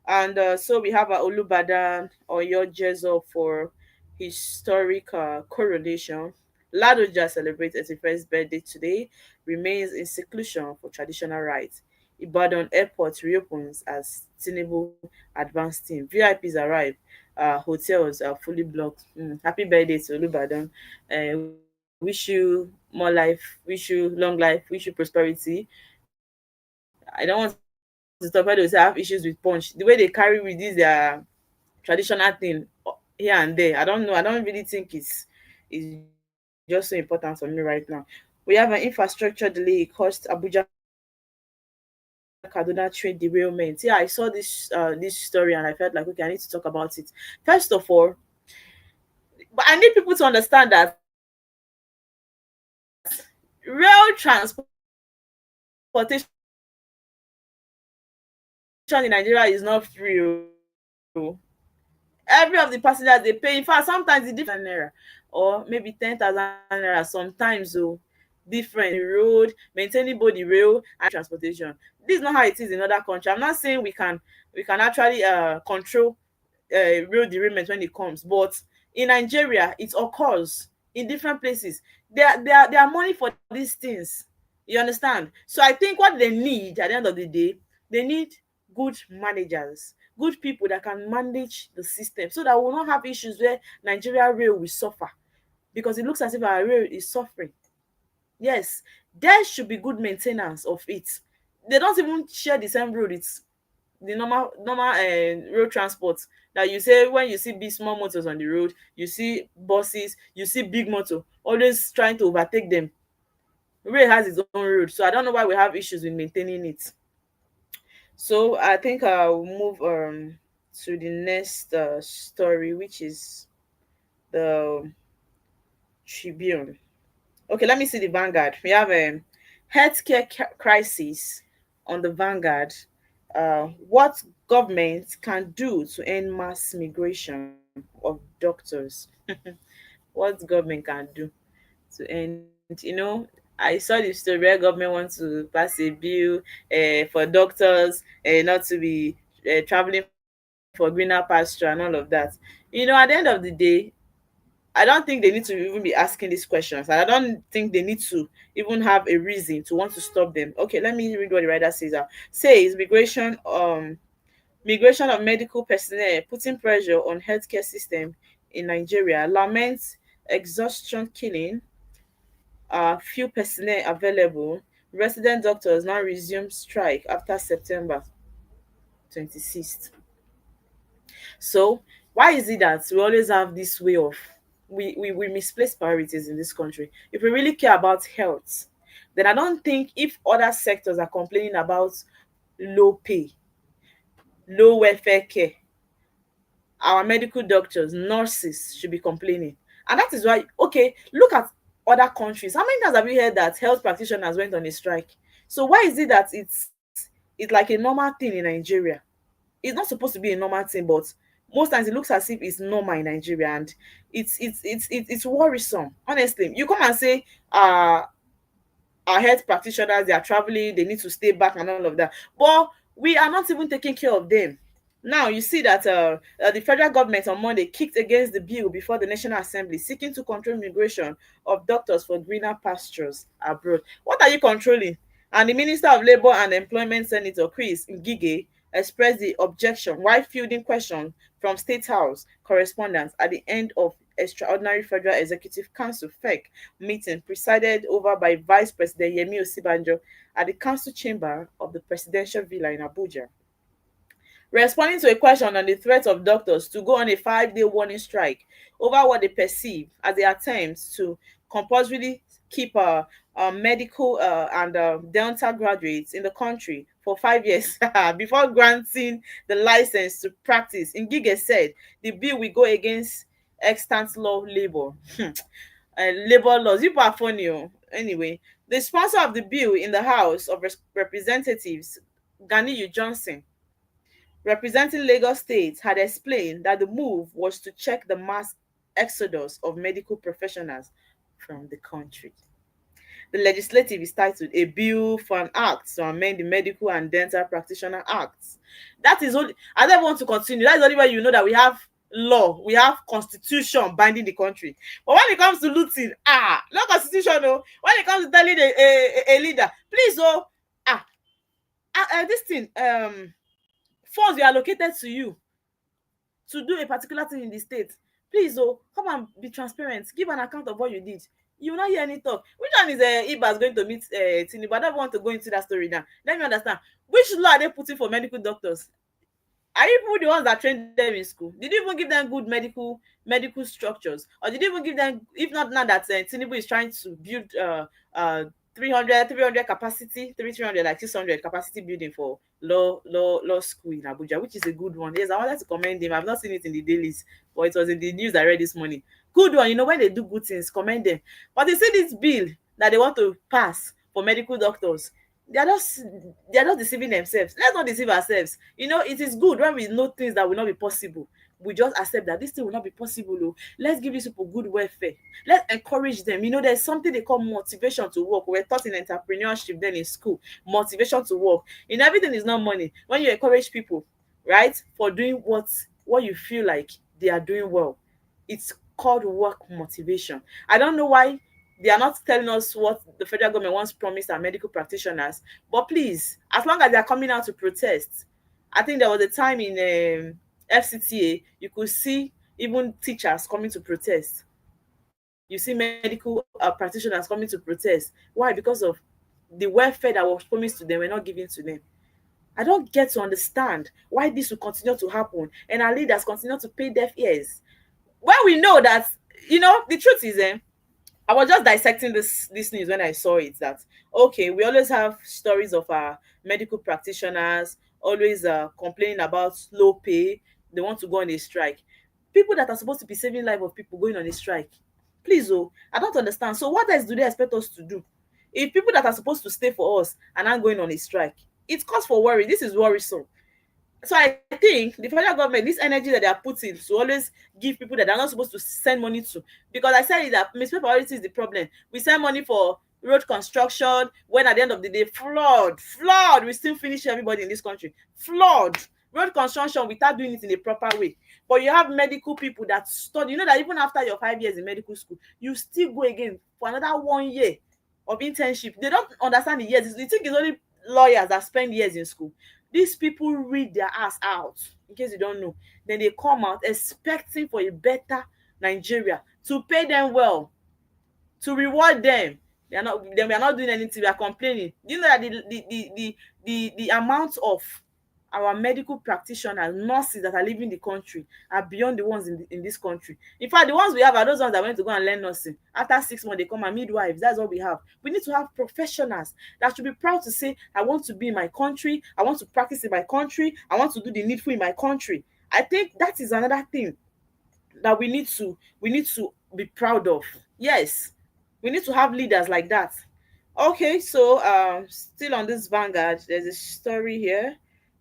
And so we have Olubadan Oyo Jezo for historic coronation. Ladoja celebrates his first birthday today, remains in seclusion for traditional rites. Ibadan Airport reopens as Tinubu advanced team. VIPs arrive. Hotels are fully blocked. Happy birthday to Olubadan. Wish you more life, wish you long life, wish you prosperity. I don't want to stop where they say I have issues with punch. The way they carry with this their traditional thing here and there, I don't know. I don't really think it's just so important for me right now. We have an infrastructure delay. It cost Abuja Kaduna train derailment. Yeah, I saw this story and I felt like, okay, I need to talk about it. First of all, but I need people to understand that rail transportation in Nigeria is not free. Every of the passengers they pay. In fact, sometimes it's different naira or maybe 10,000 naira. Sometimes different road, maintaining both the rail and transportation. This is not how it is in other countries. I'm not saying we can actually control rail derailment when it comes, but in Nigeria it occurs in different places. There are money for these things. You understand? So I think what they need at the end of the day, they need good managers, good people that can manage the system so that we will not have issues where Nigeria rail will suffer, because it looks as if our rail is suffering. Yes, there should be good maintenance of it. They don't even share the same road. It's the normal road transport that you say when you see big small motors on the road, you see buses, you see big motor always trying to overtake them. Rail has its own road, so I don't know why we have issues with maintaining it. So I think I'll move to the next story, which is The Tribune. Okay, let me see the Vanguard. We have a healthcare crisis on the Vanguard. What government can do to end mass migration of doctors? What government can do to end? I saw the story where government wants to pass a bill for doctors not to be traveling for greener pasture and all of that. At the end of the day, I don't think they need to even be asking these questions. And I don't think they need to even have a reason to want to stop them. Okay, let me read what the writer says. Says migration of medical personnel putting pressure on healthcare system in Nigeria. Laments exhaustion killing. Few personnel available. Resident doctors now resume strike after September 26th. So why is it that we always have this way of we misplace priorities in this country? If we really care about health, then I don't think if other sectors are complaining about low pay, low welfare care, our medical doctors, nurses should be complaining. And that is why, okay, look at other countries. How many times have you heard that health practitioners went on a strike? So why is it that it's like a normal thing in Nigeria? It's not supposed to be a normal thing, but most times it looks as if it's normal in Nigeria, and it's worrisome. Honestly, you come and say our health practitioners, they are traveling, they need to stay back and all of that, but we are not even taking care of them. Now you see that the federal government on Monday kicked against the bill before the National Assembly seeking to control migration of doctors for greener pastures abroad. What are you controlling? And the Minister of Labour and Employment, Senator Chris Ngige, expressed the objection while fielding questions from State House correspondents at the end of Extraordinary Federal Executive Council (FEC) meeting presided over by Vice President Yemi Osibanjo at the Council Chamber of the Presidential Villa in Abuja. Responding to a question on the threat of doctors to go on a 5-day warning strike over what they perceive as the attempts to compulsorily keep medical and dental graduates in the country for 5 years before granting the license to practice, Ngige said the bill will go against extant law labor. Labor laws. You are funny. Anyway, the sponsor of the bill in the House of Representatives, Ganiyu Johnson, representing Lagos State, had explained that the move was to check the mass exodus of medical professionals from the country. The legislative is titled A Bill for an Act to Amend the Medical and Dental Practitioner Act. That is only, I don't want to continue. That is only where you know that we have law, we have constitution binding the country. But when it comes to looting, no constitution, no. When it comes to telling a leader, please, this thing, funds were allocated to you to do a particular thing in the state. Please, come and be transparent. Give an account of what you did. You will not hear any talk. Which one is Ibas going to meet Tinubu? I don't want to go into that story now. Let me understand. Which law are they putting for medical doctors? Are you people the ones that trained them in school? Did you even give them good medical structures? Or did you even give them, if not now that Tinubu is trying to build 300 capacity, 300 like 600 capacity building for law school in Abuja, which is a good one. Yes, I wanted to commend him. I've not seen it in the dailies, but it was in the news I read this morning. Good one. When they do good things, commend them. But you see this bill that they want to pass for medical doctors, they are just deceiving themselves. Let's not deceive ourselves. It is good when we know things that will not be possible. We just accept that this thing will not be possible. Let's give these people good welfare. Let's encourage them. There's something they call motivation to work. We're taught in entrepreneurship then in school. Motivation to work. Everything is not money. When you encourage people, right, for doing what you feel like they are doing well, it's called work motivation. I don't know why they are not telling us what the federal government once promised our medical practitioners. But please, as long as they are coming out to protest, I think there was a time in FCTA, you could see even teachers coming to protest. You see medical practitioners coming to protest. Why? Because of the welfare that was promised to them were not given to them. I don't get to understand why this will continue to happen and our leaders continue to pay deaf ears. When we know that, the truth is, I was just dissecting this news when I saw it, that, okay, we always have stories of our medical practitioners always complaining about low pay. They want to go on a strike. People that are supposed to be saving life of people going on a strike. Please, oh, I don't understand. So what else do they expect us to do? If people that are supposed to stay for us are not going on a strike, it calls for worry. This is worrisome. So I think the federal government, this energy that they are putting to always give people that they're not supposed to send money to, because I said that misplaced priority is the problem. We send money for road construction when at the end of the day, flood, we still finish everybody in this country. Flood, road construction without doing it in a proper way. But you have medical people that study. You know that even after your 5 years in medical school, you still go again for another 1 year of internship. They don't understand the years. You think it's only lawyers that spend years in school. These people read their ass out, in case you don't know. Then they come out expecting for a better Nigeria, to pay them well, to reward them. We are not doing anything. We are complaining. You know that the amount of our medical practitioners, nurses that are leaving the country are beyond the ones in this country. In fact, the ones we have are those ones that went to go and learn nursing. After 6 months, they come and midwives. That's what we have. We need to have professionals that should be proud to say, I want to be in my country. I want to practice in my country. I want to do the needful in my country. I think that is another thing that we need to be proud of. Yes, we need to have leaders like that. Okay, so still on this Vanguard, there's a story here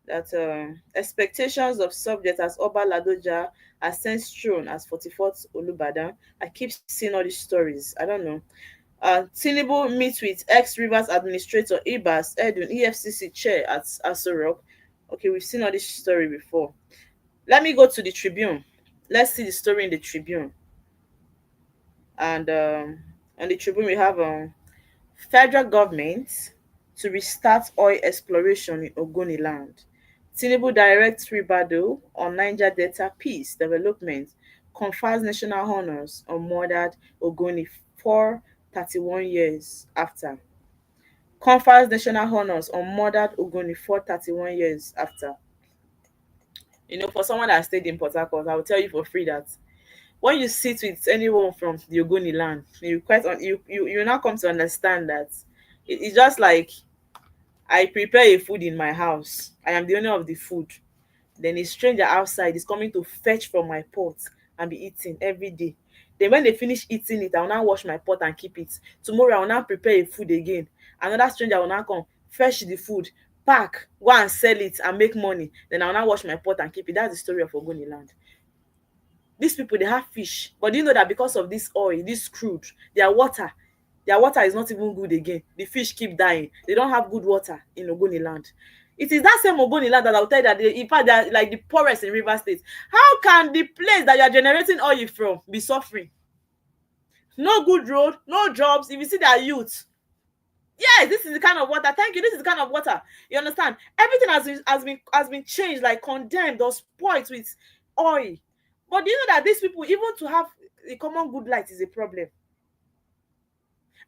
that expectations of subjects as Oba Ladoja ascends throne as 44th Olubadan. I keep seeing all these stories. I don't know. Tinubu meets with ex-Rivers administrator Ibas Edun, EFCC chair at Aso Rock. Okay, we've seen all this story before. Let me go to the Tribune. Let's see the story in the Tribune. And on the Tribune, we have federal government to restart oil exploration in Ogoniland. Tinubu directs Ribado on Niger Delta peace development, confers national honors on murdered Ogoni 431 years after. Confers national honors on murdered Ogoni 431 years after. You know, for someone that stayed in Port Harcourt, I will tell you for free that when you sit with anyone from the Ogoni land, you now come to understand that it's just like I prepare a food in my house. I am the owner of the food. Then a stranger outside is coming to fetch from my pot and be eating every day. Then when they finish eating it, I will now wash my pot and keep it. Tomorrow I will now prepare a food again. Another stranger will now come, fetch the food, pack, go and sell it and make money. Then I will now wash my pot and keep it. That's the story of Ogoni land. These people, they have fish. But do you know that because of this oil, this crude, their water is not even good again. The fish keep dying. They don't have good water in Ogoni land. It is that same Ogoni land that I'll tell you that in fact, they are like the poorest in River State. How can the place that you are generating oil from be suffering? No good road, no jobs. If you see their youth, yes, this is the kind of water. Thank you. This is the kind of water. You understand? Everything has been changed, like condemned or spoiled with oil. But do you know that these people, even to have a common good light, is a problem?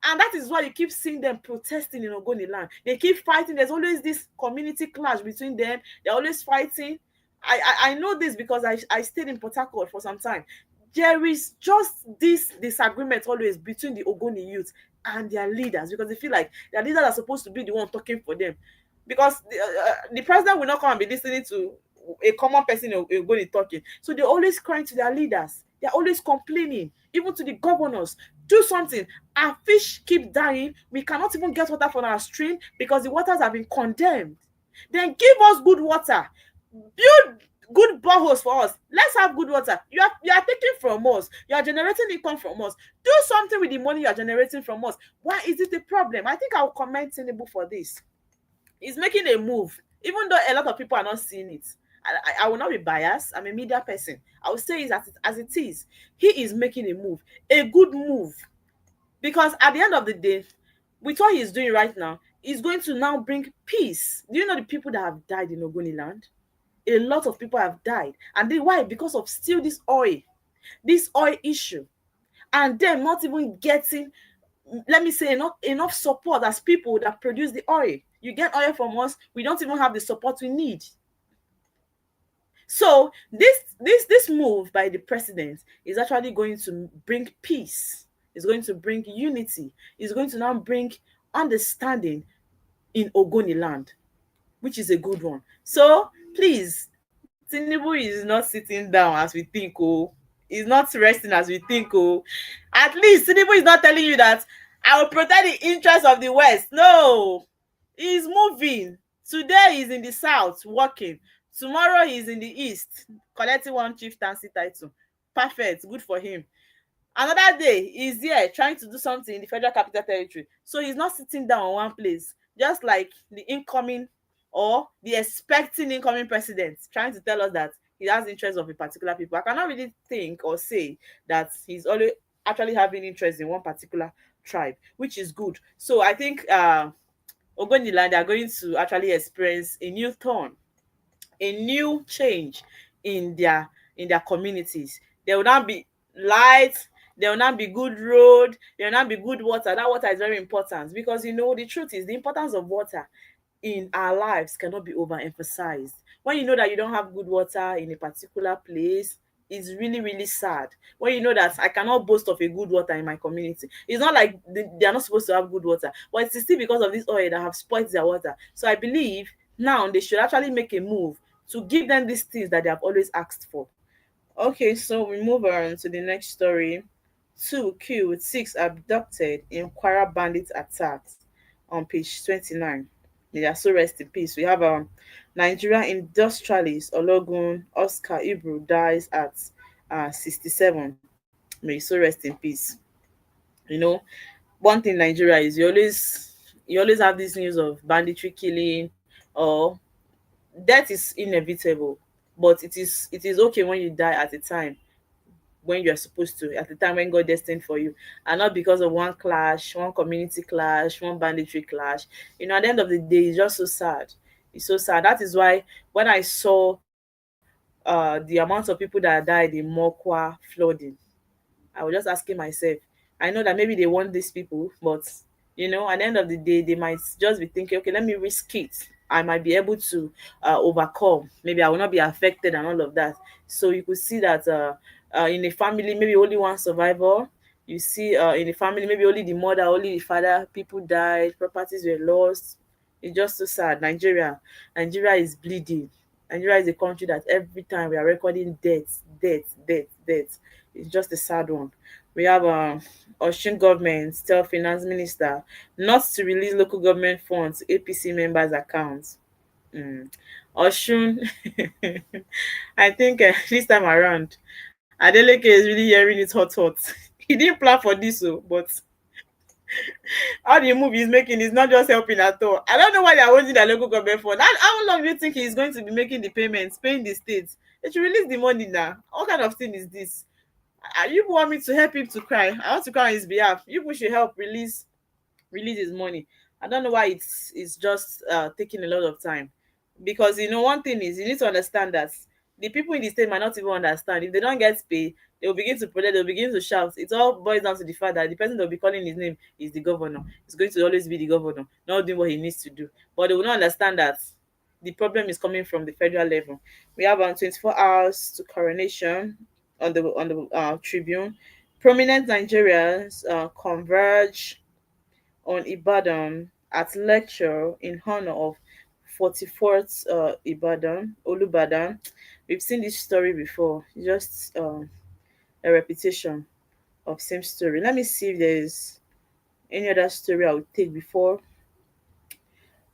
And that is why you keep seeing them protesting in Ogoni land. They keep fighting. There's always this community clash between them. They're always fighting. I know this because I stayed in Port Harcourt for some time. There is just this disagreement always between the Ogoni youth and their leaders, because they feel like their leaders are supposed to be the one talking for them. Because the president will not come and be listening to a common person in Ogoni talking. So they're always crying to their leaders. They're always complaining, even to the governors. Do something. Our fish keep dying. We cannot even get water from our stream because the waters have been condemned. Then give us good water. Build good boreholes for us. Let's have good water. You are taking from us. You are generating income from us. Do something with the money you are generating from us. Why is it a problem? I think I will commend Tinubu for this. He's making a move, even though a lot of people are not seeing it. I will not be biased. I'm a media person. I will say it as it is. He is making a move, a good move. Because at the end of the day, with what he's doing right now, he's going to now bring peace. Do you know the people that have died in Ogoni land? A lot of people have died. And why? Because of still this oil issue. And them not even getting, let me say, enough support as people that produce the oil. You get oil from us, we don't even have the support we need. So this move by the president is actually going to bring peace. It's going to bring unity. It's going to now bring understanding in Ogoni land, which is a good one. So please, Tinubu is not sitting down as we think, oh. He's not resting as we think, oh. At least Tinubu is not telling you that I will protect the interests of the West. No, he's moving. Today he's in the South working. Tomorrow he's in the East collecting one chieftaincy title. Perfect, good for him. Another day he's here trying to do something in the Federal Capital Territory. So he's not sitting down on one place, just like the incoming or the expecting incoming president trying to tell us that he has interest of a particular people. I cannot really think or say that he's always actually having interest in one particular tribe, which is good. So I think Ogoniland are going to actually experience a new turn, a new change in their communities. There will not be light, there will not be good road, there will not be good water. That water is very important because the truth is the importance of water in our lives cannot be overemphasized. When you know that you don't have good water in a particular place, it's really, really sad. When you know that I cannot boast of a good water in my community, it's not like they are not supposed to have good water, but it's still because of this oil that have spoiled their water. So I believe now they should actually make a move to give them these things that they have always asked for. Okay, so we move on to the next story. 2 killed, 6 abducted in Kwara bandit attacks on page 29. May their soul rest in peace. We have Nigerian industrialist Ologun Oscar Ibru dies at 67. May his soul rest in peace. One thing Nigeria is you always have this news of banditry killing or death is inevitable, but it is okay when you die at a time when you're supposed to, at the time when God destined for you, and not because of one clash, one community clash, one banditry clash. At the end of the day, it's just so sad. It's so sad. That is why when I saw the amount of people that died in Mokwa flooding, I was just asking myself, I know that maybe they want these people, but at the end of the day, they might just be thinking, okay, let me risk it. I might be able to overcome. Maybe I will not be affected and all of that. So you could see that in a family, maybe only one survivor. You see in a family, maybe only the mother, only the father, people died, properties were lost. It's just so sad. Nigeria is bleeding. Nigeria is a country that every time we are recording deaths. It's just a sad one. We have Osun government tell finance minister not to release local government funds to APC members' accounts. Osun, I think this time around, Adeleke is really hearing it hot. He didn't plan for this, but how the movie is making is not just helping at all. I don't know why they are wanting their local government fund. How long do you think he is going to be making the payments, paying the states? They should release the money now. What kind of thing is this? You want me to help him to cry? I want to cry on his behalf. You should help release his money. I don't know why it's just taking a lot of time. Because one thing is you need to understand that the people in the state might not even understand. If they don't get paid, they will begin to protest, they'll begin to shout. It all boils down to the fact that the person they'll be calling his name is the governor. It's going to always be the governor, not doing what he needs to do. But they will not understand that the problem is coming from the federal level. We have 24 hours to coronation on the Tribune. Prominent Nigerians converge on Ibadan at lecture in honor of 44th Ibadan, Olubadan. We've seen this story before. It's just a repetition of same story. Let me see if there's any other story I would take before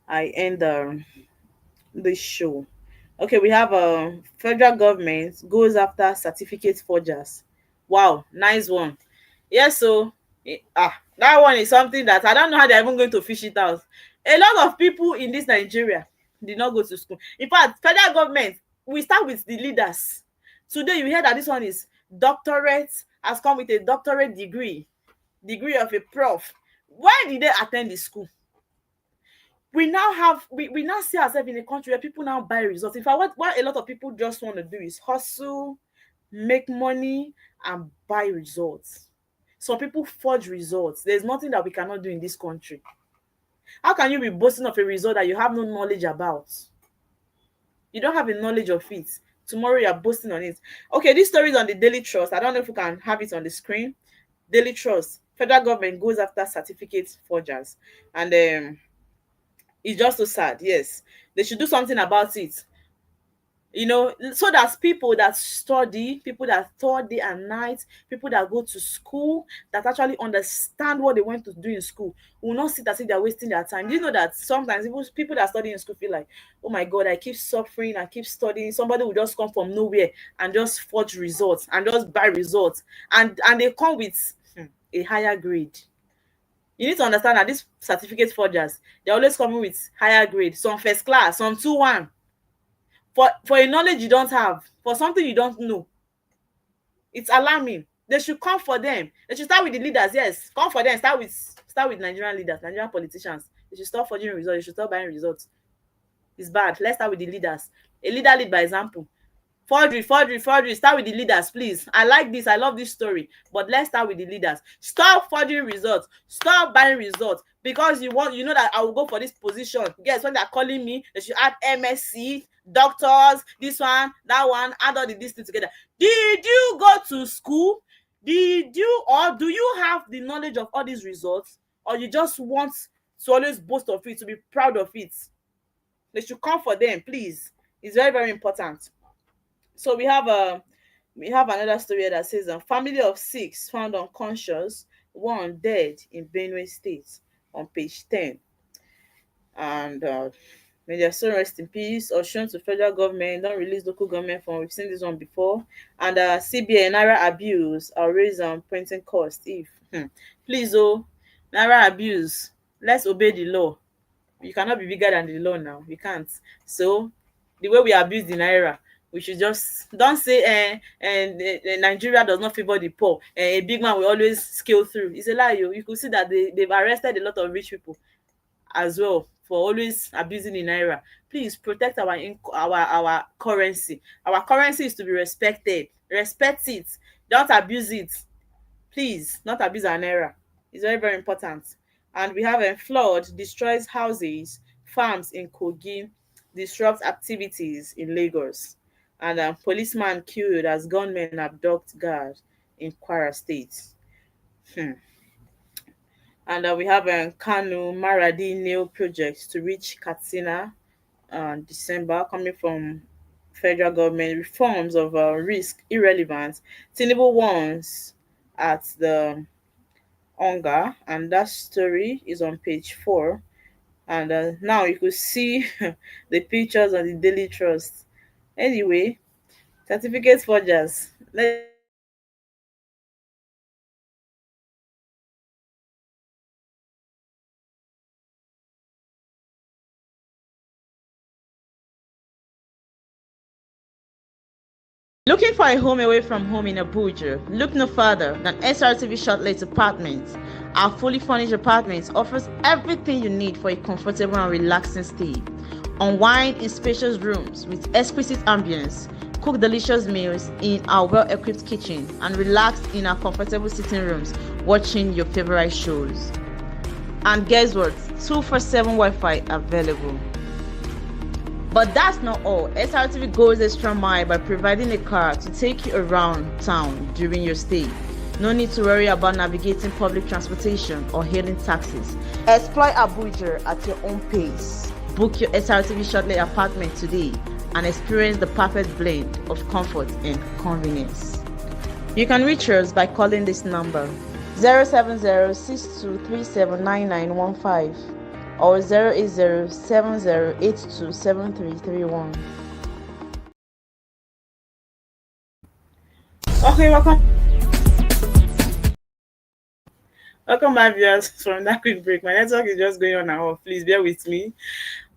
I end this show. Okay, we have federal government goes after certificate forgers. Wow, nice one. Yes, so that one is something that I don't know how they're even going to fish it out. A lot of people in this Nigeria did not go to school. In fact, federal government, we start with the leaders. Today, you hear that this one is doctorate, has come with a doctorate degree of a prof. Why did they attend the school? We now see ourselves in a country where people now buy results. In fact, what a lot of people just want to do is hustle, make money, and buy results. Some people forge results. There's nothing that we cannot do in this country. How can you be boasting of a result that you have no knowledge about? You don't have a knowledge of it. Tomorrow you are boasting on it. Okay, this story is on the Daily Trust. I don't know if we can have it on the screen. Daily Trust. Federal government goes after certificate forgers. And it's just so sad. Yes, they should do something about it. You know, so that people that study, people that thought day and night, people that go to school, that actually understand what they went to do in school, will not sit as if they're wasting their time. Do you know that sometimes people that study in school feel like, oh my god, I keep suffering, I keep studying, somebody will just come from nowhere and just forge results and just buy results, and they come with a higher grade. You need to understand that these certificate forgers, they're always coming with higher grade, some first class, some 2-1, for a knowledge you don't have, for something you don't know. It's alarming. They should come for them. They should start with the leaders. Yes, come for them. Start with Nigerian leaders, Nigerian politicians. They should stop forging results. They should stop buying results. It's bad. Let's start with the leaders. A leader lead by example. Forgery. Start with the leaders, please. I like this. I love this story. But let's start with the leaders. Stop forging results. Stop buying results. Because you know that I will go for this position. Guess when they're calling me, they should add MSc, doctors, this one, that one, add all these things together. Did you go to school? Do you have the knowledge of all these results? Or you just want to always boast of it, to be proud of it? They should come for them, please. It's very, very important. So we have another story that says a family of 6 found unconscious, 1 dead in Benue State, on page 10. And may their soul rest in peace. Or shown to federal government, don't release local government fund. We've seen this one before. And CBN naira abuse, I'll raise printing cost if please naira abuse, let's obey the law. You cannot be bigger than the law now. You can't. So the way we abuse the naira, we should just don't say Nigeria does not favor the poor. A big man will always scale through. It's a lie. You could see that they've arrested a lot of rich people as well for always abusing the naira. Please protect our currency. Our currency is to be respected. Respect it. Don't abuse it. Please, not abuse our naira. It's very, very important. And we have a flood destroys houses, farms in Kogi, disrupts activities in Lagos. And policeman killed as gunmen abduct guard in Kwara State. And we have a Kanu Maradi nail project to reach Katsina December, coming from federal government. Reforms of risk irrelevant. Tinubu warns at the hunger, and that story is on page 4. And now you could see the pictures on the Daily Trust. Anyway, certificate forgers. Looking for a home away from home in Abuja? Look no further than SRTV Shortlet Apartments. Our fully furnished apartments offers everything you need for a comfortable and relaxing stay. Unwind in spacious rooms with exquisite ambience. Cook delicious meals in our well-equipped kitchen and relax in our comfortable sitting rooms watching your favorite shows. And guess what? 247 Wi-Fi available. But that's not all. SRTV goes extra mile by providing a car to take you around town during your stay. No need to worry about navigating public transportation or hailing taxis. Explore Abuja at your own pace. Book your SRTV Shortlet apartment today and experience the perfect blend of comfort and convenience. You can reach us by calling this number 070-6237-9915 or 080-7082-7331. Okay, welcome back, viewers, from that quick break. My network is just going on and off. Please bear with me.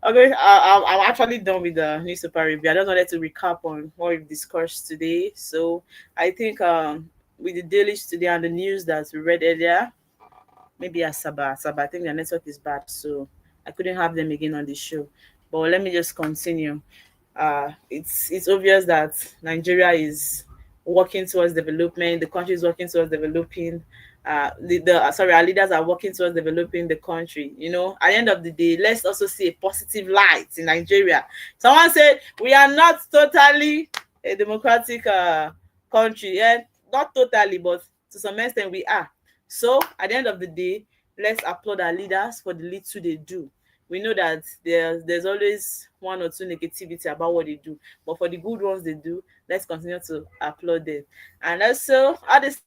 Okay, I'm actually done with the newspaper review. I just wanted to recap on what we've discussed today. So I think with the dailies today and the news that we read earlier, maybe Asaba, I think the network is bad, so I couldn't have them again on the show. But let me just continue. It's obvious that Nigeria is working towards development. The country is working towards developing. Our leaders are working towards developing the country. You know, at the end of the day, let's also see a positive light in Nigeria. Someone said we are not totally a democratic country. Yeah, not totally, but to some extent we are. So at the end of the day, let's applaud our leaders for the little they do. we know that there's always one or two negativity about what they do, but for the good ones they do, let's continue to applaud them. And also all these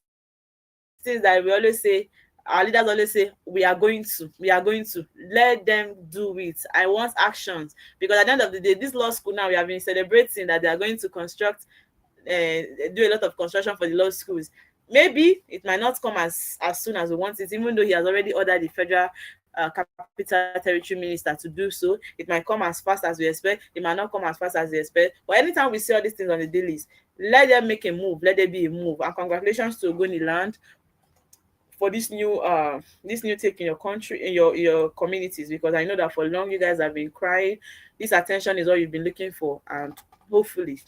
things that we always say, our leaders always say, we are going to let them do it. I want actions, because at the end of the day, this law school now, we have been celebrating that they are going to construct, do a lot of construction for the law schools. Maybe it might not come as soon as we want it, even though he has already ordered the federal capital territory minister to do so. It might come as fast as we expect, it might not come as fast as we expect, but anytime we see all these things on the dailies, let them make a move, let there be a move. And congratulations to Ogoniland for this new take in your country, in your communities, because I know that for long you guys have been crying. This attention is all you've been looking for, and hopefully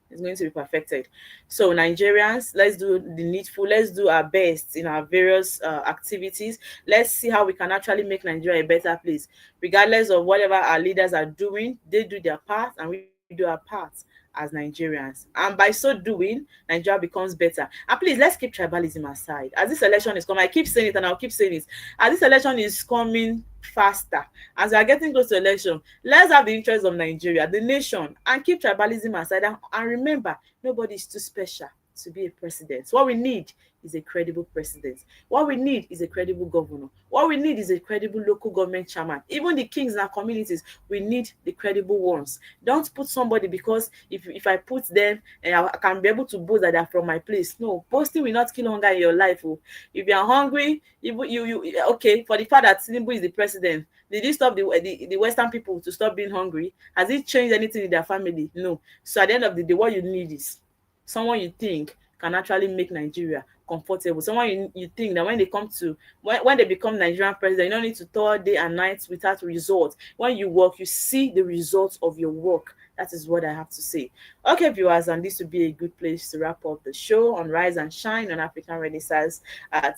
it's going to be perfected. So Nigerians, let's do the needful, let's do our best in our various activities. Let's see how we can actually make Nigeria a better place. Regardless of whatever our leaders are doing, they do their part and we do our part as Nigerians, and by so doing, Nigeria becomes better. And please, let's keep tribalism aside. As this election is coming, I keep saying it and I'll keep saying it, as this election is coming faster, as we are getting close to election, let's have the interests of Nigeria, the nation, and keep tribalism aside. And remember, nobody is too special to be a president. What we need is a credible president. What we need is a credible governor. What we need is a credible local government chairman. Even the kings in our communities, we need the credible ones. Don't put somebody because if I put them and I can be able to boast that they're from my place. No, boasting will not kill hunger in your life. Oh. If you are hungry, you okay, for the fact that Tinubu is the president, did he stop the Western people to stop being hungry? Has it changed anything in their family? No. So at the end of the day, what you need is someone you think can actually make Nigeria comfortable. Someone you think that when they become Nigerian president, you don't need to toil day and night without results. When you work, you see the results of your work. That is what I have to say. Okay, viewers, and this would be a good place to wrap up the show on Rise and Shine on African Renaissance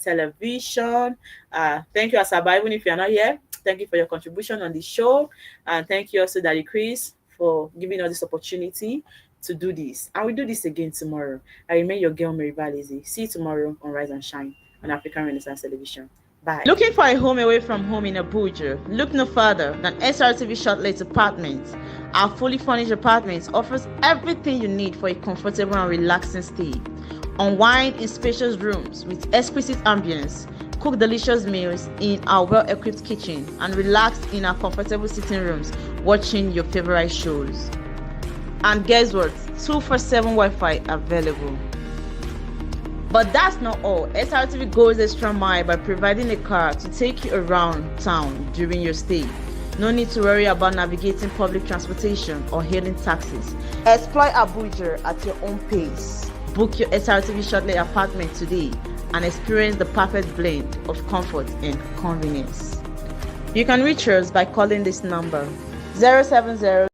Television. Thank you, Asaba, even if you're not here. Thank you for your contribution on the show. And thank you also, Daddy Chris, for giving us this opportunity to do this, and we do this again tomorrow. I remain your girl, Mary Balizi. See you tomorrow on Rise and Shine on African Renaissance Television. Bye. Looking for a home away from home in Abuja? Look no further than SRTV Shortlet Apartments. Our fully furnished apartments offers everything you need for a comfortable and relaxing stay. Unwind in spacious rooms with exquisite ambience. Cook delicious meals in our well-equipped kitchen and relax in our comfortable sitting rooms watching your favorite shows. And guess what? 247 Wi-Fi available. But that's not all. SRTV goes extra mile by providing a car to take you around town during your stay. No need to worry about navigating public transportation or hailing taxis. Explore Abuja at your own pace. Book your SRTV Shortlet apartment today and experience the perfect blend of comfort and convenience. You can reach us by calling this number 070